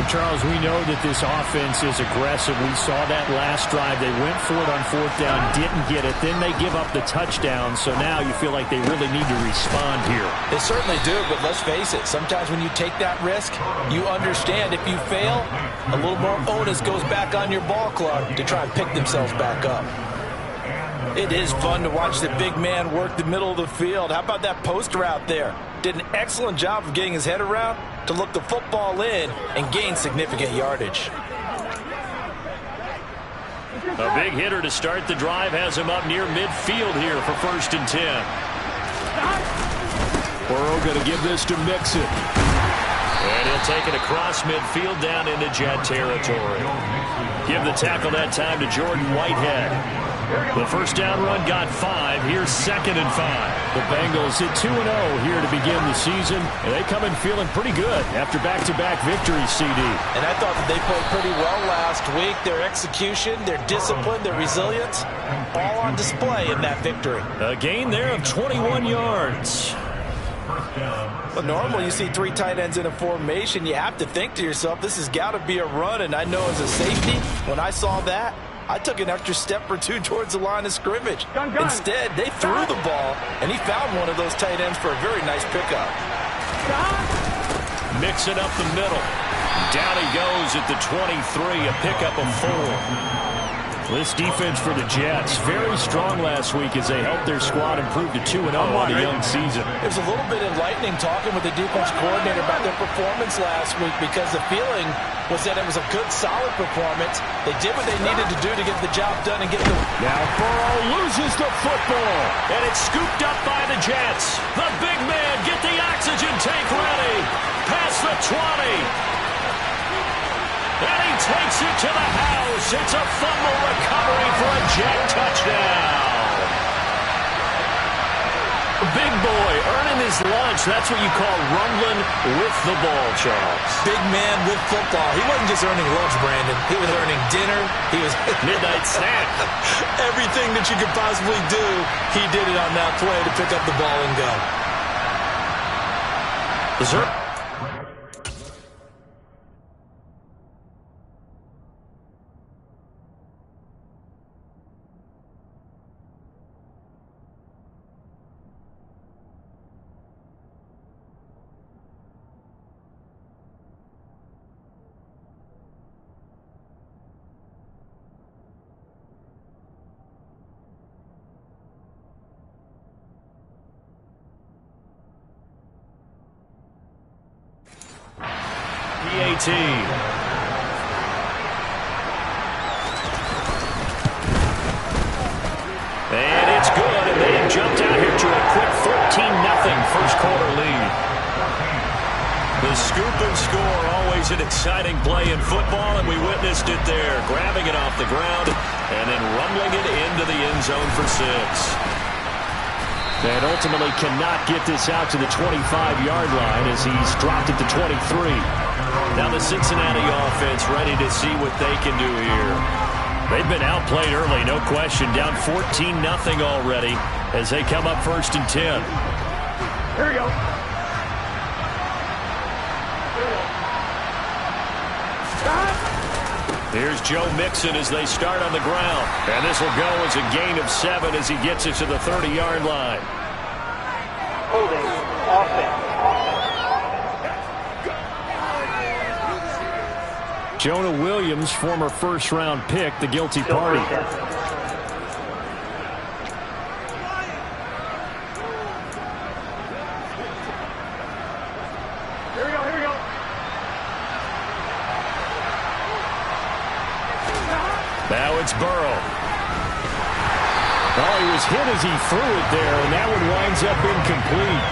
Charles, we know that this offense is aggressive. We saw that last drive. They went for it on 4th down, didn't get it. Then they give up the touchdown, so now you feel like they really need to respond here. They certainly do, but let's face it. Sometimes when you take that risk, you understand if you fail, a little more onus goes back on your ball club to try and pick themselves back up. It is fun to watch the big man work the middle of the field. How about that poster out there? Did an excellent job of getting his head around to look the football in and gain significant yardage. A big hitter to start the drive has him up near midfield here for 1st and 10. Burrow going to give this to Mixon. And he'll take it across midfield down into Jet territory. Give the tackle that time to Jordan Whitehead. The first down run got 5. Here's 2nd and 5. The Bengals hit 2-0 here to begin the season. And they come in feeling pretty good after back-to-back victories, CD. And I thought that they played pretty well last week. Their execution, their discipline, their resilience, all on display in that victory. A gain there of 21 yards. Well, normally you see 3 tight ends in a formation. You have to think to yourself, this has got to be a run. And I know as a safety, when I saw that, I took an extra step or 2 towards the line of scrimmage. Instead, they threw the ball, and he found one of those tight ends for a very nice pickup. Mix it up the middle. Down he goes at the 23, a pickup of 4. This defense for the Jets, very strong last week as they helped their squad improve to 2-0 on the young season. It was a little bit enlightening talking with the defense coordinator about their performance last week because the feeling was that it was a good, solid performance. They did what they needed to do to get the job done and get the... Now Burrow loses the football. And it's scooped up by the Jets. The big man, get the oxygen tank ready. Past the 20. And he takes it to the house. It's a fumble recovery for a Jet touchdown. Big boy earning his lunch. That's what you call rumbling with the ball, Charles. Big man with football. He wasn't just earning lunch, Brandon. He was earning dinner. He was midnight snack. Everything that you could possibly do, he did it on that play to pick up the ball and go. PAT. And it's good, and they have jumped out here to a quick 14-0 first quarter lead. The scoop and score, always an exciting play in football, and we witnessed it there, grabbing it off the ground and then rumbling it into the end zone for 6. And ultimately cannot get this out to the 25-yard line as he's dropped it to 23. Now the Cincinnati offense ready to see what they can do here. They've been outplayed early, no question. Down 14-0 already as they come up 1st and 10. Here we go. Here's Joe Mixon as they start on the ground. And this will go as a gain of 7 as he gets it to the 30-yard line. Holding offense. Jonah Williams, former first-round pick, the guilty party. Now it's Burrow. Oh, he was hit as he threw it there, and that one winds up incomplete.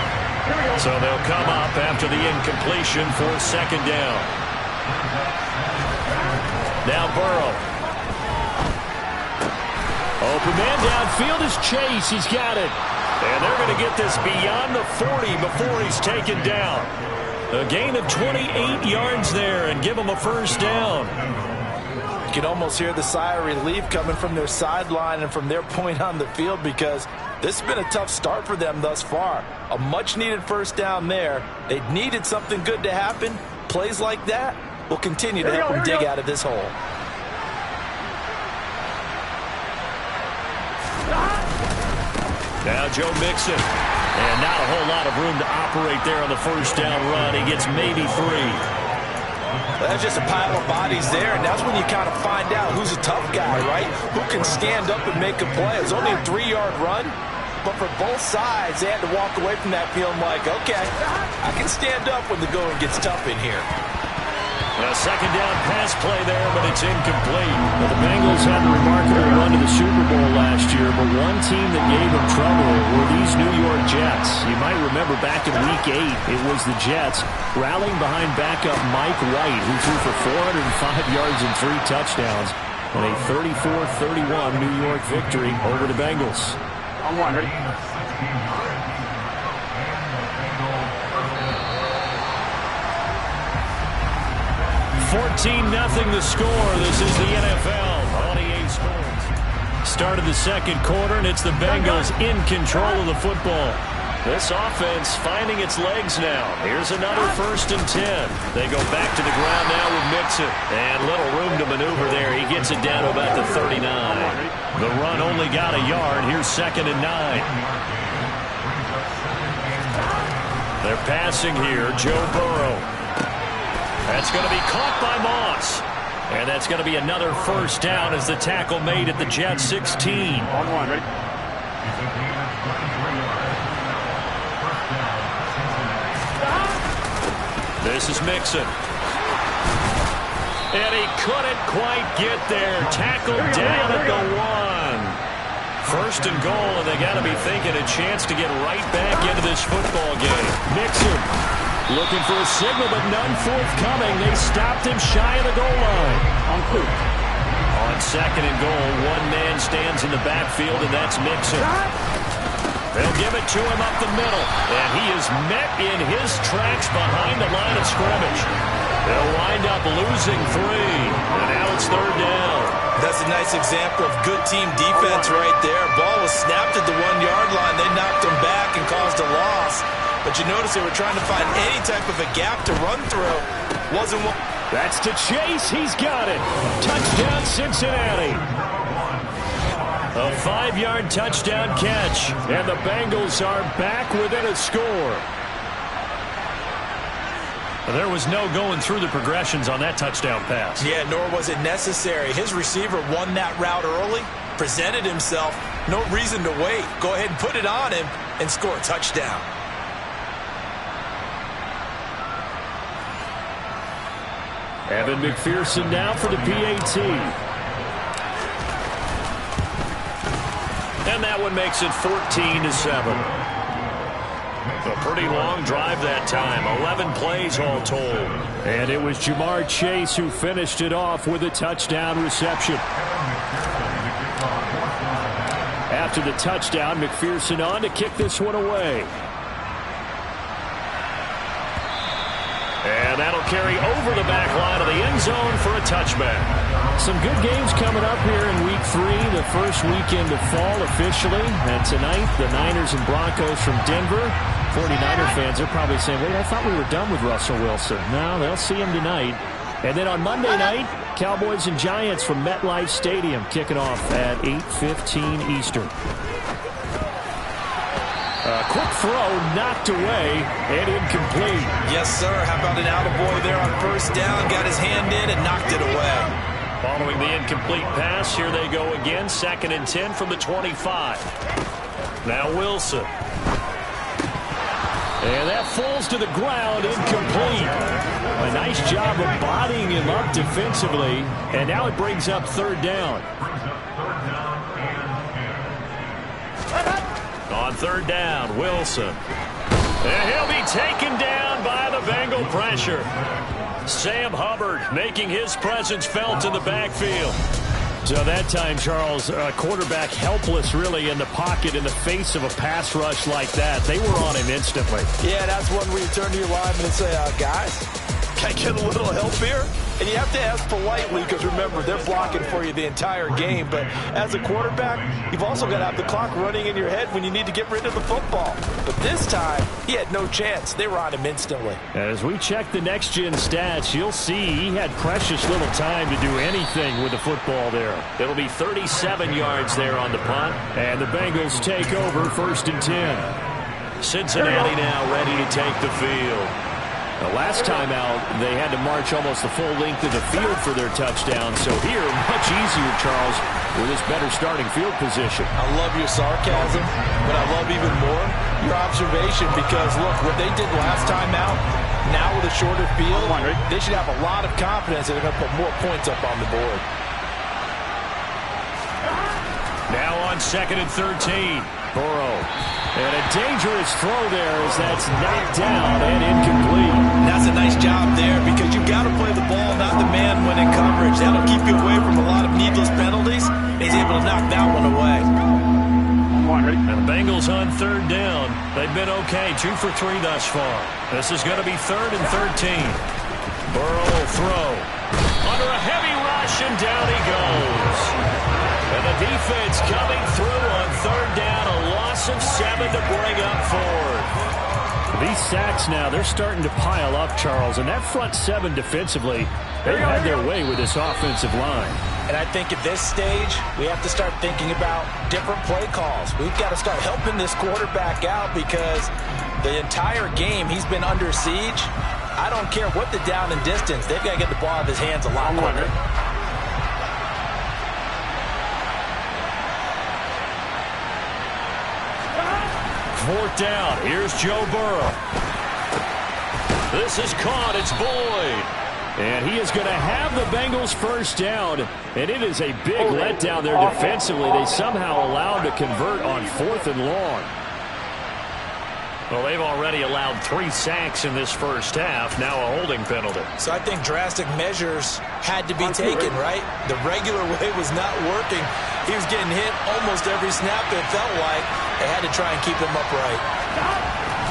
So they'll come up after the incompletion for 2nd down. Now Burrow. Open man downfield is Chase. He's got it. And they're going to get this beyond the 40 before he's taken down. A gain of 28 yards there and give him a 1st down. You can almost hear the sigh of relief coming from their sideline and from their point on the field because this has been a tough start for them thus far. A much-needed 1st down there. They needed something good to happen. Plays like that will continue to help them dig out of this hole. Now Joe Mixon. And not a whole lot of room to operate there on the 1st down run. He gets maybe 3. That's just a pile of bodies there, and that's when you kind of find out who's a tough guy, right? Who can stand up and make a play. It was only a 3-yard run, but for both sides, they had to walk away from that feeling like, okay, I can stand up when the going gets tough in here. A 2nd down pass play there, but it's incomplete. Well, the Bengals had a remarkable run to the Super Bowl last year, but one team that gave them trouble were these New York Jets. You might remember back in Week 8, it was the Jets rallying behind backup Mike White, who threw for 405 yards and 3 touchdowns, and a 34-31 New York victory over the Bengals. I'm wondering. 14-0 the score. This is the NFL on EA Sports. Start of the 2nd quarter, and it's the Bengals in control of the football. This offense finding its legs now. Here's another 1st and 10. They go back to the ground now with Mixon. And little room to maneuver there. He gets it down to about the 39. The run only got a yard. Here's 2nd and 9. They're passing here. Joe Burrow. That's going to be caught by Moss. And that's going to be another 1st down as the tackle made at the Jets 16. On 1, ready? This is Mixon. And he couldn't quite get there. Tackled down at the 1. 1st and goal, and they got to be thinking a chance to get right back into this football game. Mixon looking for a signal, but none forthcoming. They stopped him shy of the goal line. On 2nd and goal, one man stands in the backfield, and that's Mixon. They'll give it to him up the middle, and he is met in his tracks behind the line of scrimmage. They'll wind up losing 3, and now it's 3rd down. That's a nice example of good team defense right there. Ball was snapped at the 1-yard line. They knocked him back and caused a loss. But you notice they were trying to find any type of a gap to run through. Wasn't one. That's to Chase. He's got it. Touchdown, Cincinnati. A 5-yard touchdown catch. And the Bengals are back within a score. There was no going through the progressions on that touchdown pass. Yeah, nor was it necessary. His receiver won that route early, presented himself. No reason to wait. Go ahead and put it on him and score a touchdown. Evan McPherson now for the PAT. And that one makes it 14-7. A pretty long drive that time. 11 plays all told. And it was Jamar Chase who finished it off with a touchdown reception. After the touchdown, McPherson on to kick this one away. And that'll carry over the back line of the end zone for a touchback. Some good games coming up here in Week 3, the first weekend of fall officially. And tonight, the Niners and Broncos from Denver. 49er fans are probably saying, wait, I thought we were done with Russell Wilson. No, they'll see him tonight. And then on Monday night, Cowboys and Giants from MetLife Stadium kicking off at 8:15 Eastern. Quick throw knocked away and incomplete. Yes, sir. How about an attaboy there on first down? Got his hand in and knocked it away. Following the incomplete pass, here they go again. 2nd and 10 from the 25. Now Wilson. And that falls to the ground, incomplete. A nice job of bodying him up defensively. And now it brings up 3rd down. On 3rd down, Wilson. And he'll be taken down by the Bengal pressure. Sam Hubbard making his presence felt in the backfield. So that time, Charles, quarterback helpless really in the pocket in the face of a pass rush like that. They were on him instantly. Yeah, that's one where you turn to your lineman and say, guys, can I get a little help here? And you have to ask politely because, remember, they're blocking for you the entire game. But as a quarterback, you've also got to have the clock running in your head when you need to get rid of the football. But this time, he had no chance. They were on him instantly. As we check the next-gen stats, you'll see he had precious little time to do anything with the football there. It'll be 37 yards there on the punt. And the Bengals take over 1st and 10. Cincinnati now ready to take the field. The last time out, they had to march almost the full length of the field for their touchdown. So here, much easier, Charles, with this better starting field position. I love your sarcasm, but I love even more your observation because, look, what they did last time out, now with a shorter field, they should have a lot of confidence that they're going to put more points up on the board. Now on 2nd and 13. Burrow. And a dangerous throw there as that's knocked down and incomplete. And that's a nice job there because you've got to play the ball, not the man when in coverage. That'll keep you away from a lot of needless penalties. He's able to knock that one away. And the Bengals on 3rd down. They've been okay, 2 for 3 thus far. This is going to be 3rd and 13. Burrow will throw. Under a heavy rush, and down he goes. And the defense coming through on 3rd down, a loss of 7 to bring up 4th. These sacks now, they're starting to pile up, Charles. And that front 7 defensively, they had their way with this offensive line. And I think at this stage, we have to start thinking about different play calls. We've got to start helping this quarterback out because the entire game he's been under siege. I don't care what the down and distance. They've got to get the ball out of his hands a lot quicker. 4th down. Here's Joe Burrow. This is caught. It's Boyd. And he is going to have the Bengals 1st down. And it is a big letdown there defensively. They somehow allowed to convert on 4th and long. Well, they've already allowed 3 sacks in this first half. Now a holding penalty. So I think drastic measures had to be taken, right? The regular way was not working. He was getting hit almost every snap, it felt like. They had to try and keep him upright.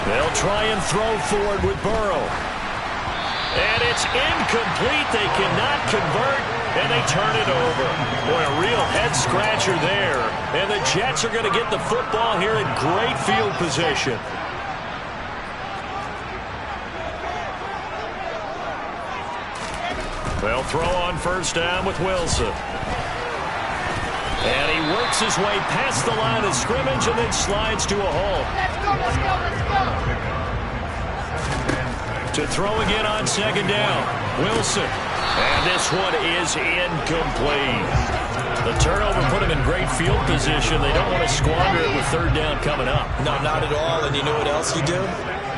They'll try and throw forward with Burrow. And it's incomplete. They cannot convert, and they turn it over. Boy, a real head-scratcher there. And the Jets are going to get the football here in great field position. They'll throw on 1st down with Wilson. And he works his way past the line of scrimmage and then slides to a hole. Let's go. To throw again on 2nd down. Wilson. And this one is incomplete. The turnover put him in great field position. They don't want to squander it with 3rd down coming up. No, not at all. And you know what else you do?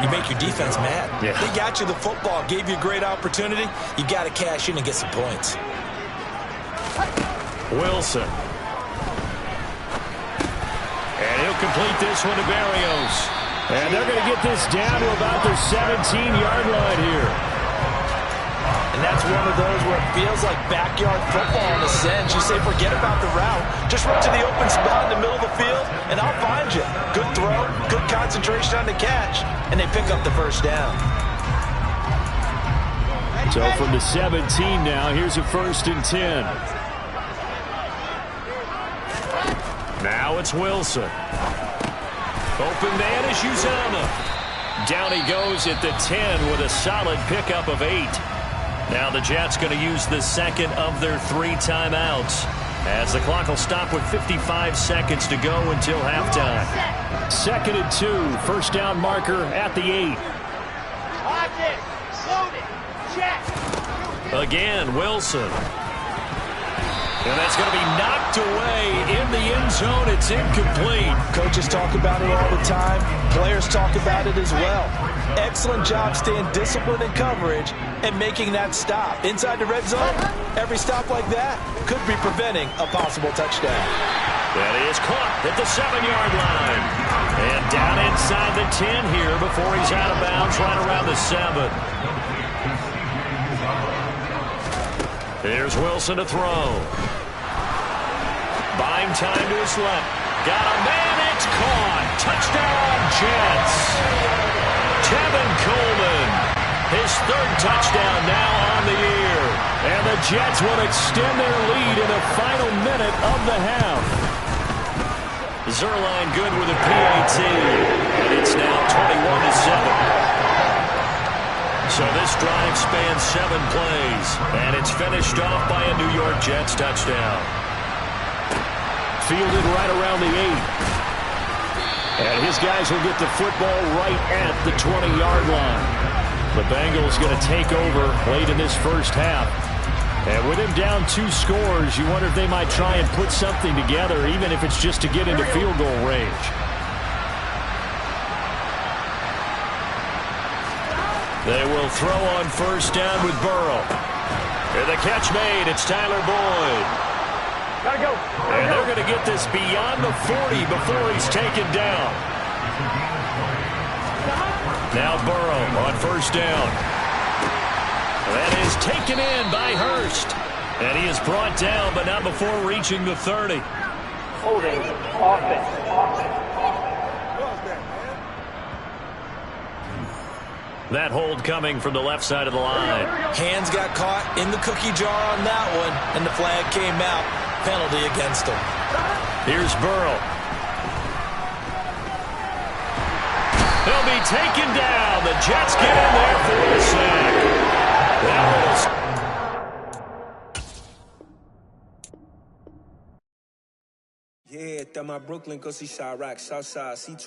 You make your defense mad. Yeah. They got you the football, gave you a great opportunity. You got to cash in and get some points. Wilson. And he'll complete this one to Berrios. And they're going to get this down to about their 17-yard line here. And that's one of those where it feels like backyard football in a sense. You say, forget about the route. Just run to the open spot in the middle of the field, and I'll find you. Good throw, good concentration on the catch, and they pick up the 1st down. So from the 17 now, here's a 1st and 10. Now it's Wilson. Open man is Uzomah. Down he goes at the 10 with a solid pickup of 8. Now the Jets going to use the second of their 3 timeouts, as the clock will stop with 55 seconds to go until halftime. 2nd and 2, first down marker at the 8. Again, Wilson. And that's going to be knocked away in the end zone. It's incomplete. Coaches talk about it all the time. Players talk about it as well. Excellent job staying disciplined in coverage and making that stop. Inside the red zone, every stop like that could be preventing a possible touchdown. That is caught at the 7-yard line. And down inside the 10 here before he's out of bounds right around the 7. Here's Wilson to throw. Buying time to his left. Got a man, it's caught. Touchdown, Jets. Tevin Coleman, his 3rd touchdown now on the year. And the Jets will extend their lead in the final minute of the half. Zuerlein good with a PAT. And it's now 21-7. So this drive spans 7 plays, and it's finished off by a New York Jets touchdown. Fielded right around the 8. And his guys will get the football right at the 20-yard line. The Bengals going to take over late in this first half. And with him down 2 scores, you wonder if they might try and put something together, even if it's just to get into field goal range. They will throw on first down with Burrow. And the catch made. It's Tyler Boyd. Gotta go. And they're going to get this beyond the 40 before he's taken down. Now Burrow on first down. That is taken in by Hurst. And he is brought down, but not before reaching the 30. Holding offense. That hold coming from the left side of the line. Hands got caught in the cookie jar on that one, and the flag came out. Penalty against him. Here's Burrow. He'll be taken down. The Jets get in there for the sack. That was... Yeah, that my Brooklyn, go see Chirac, Southside, C12.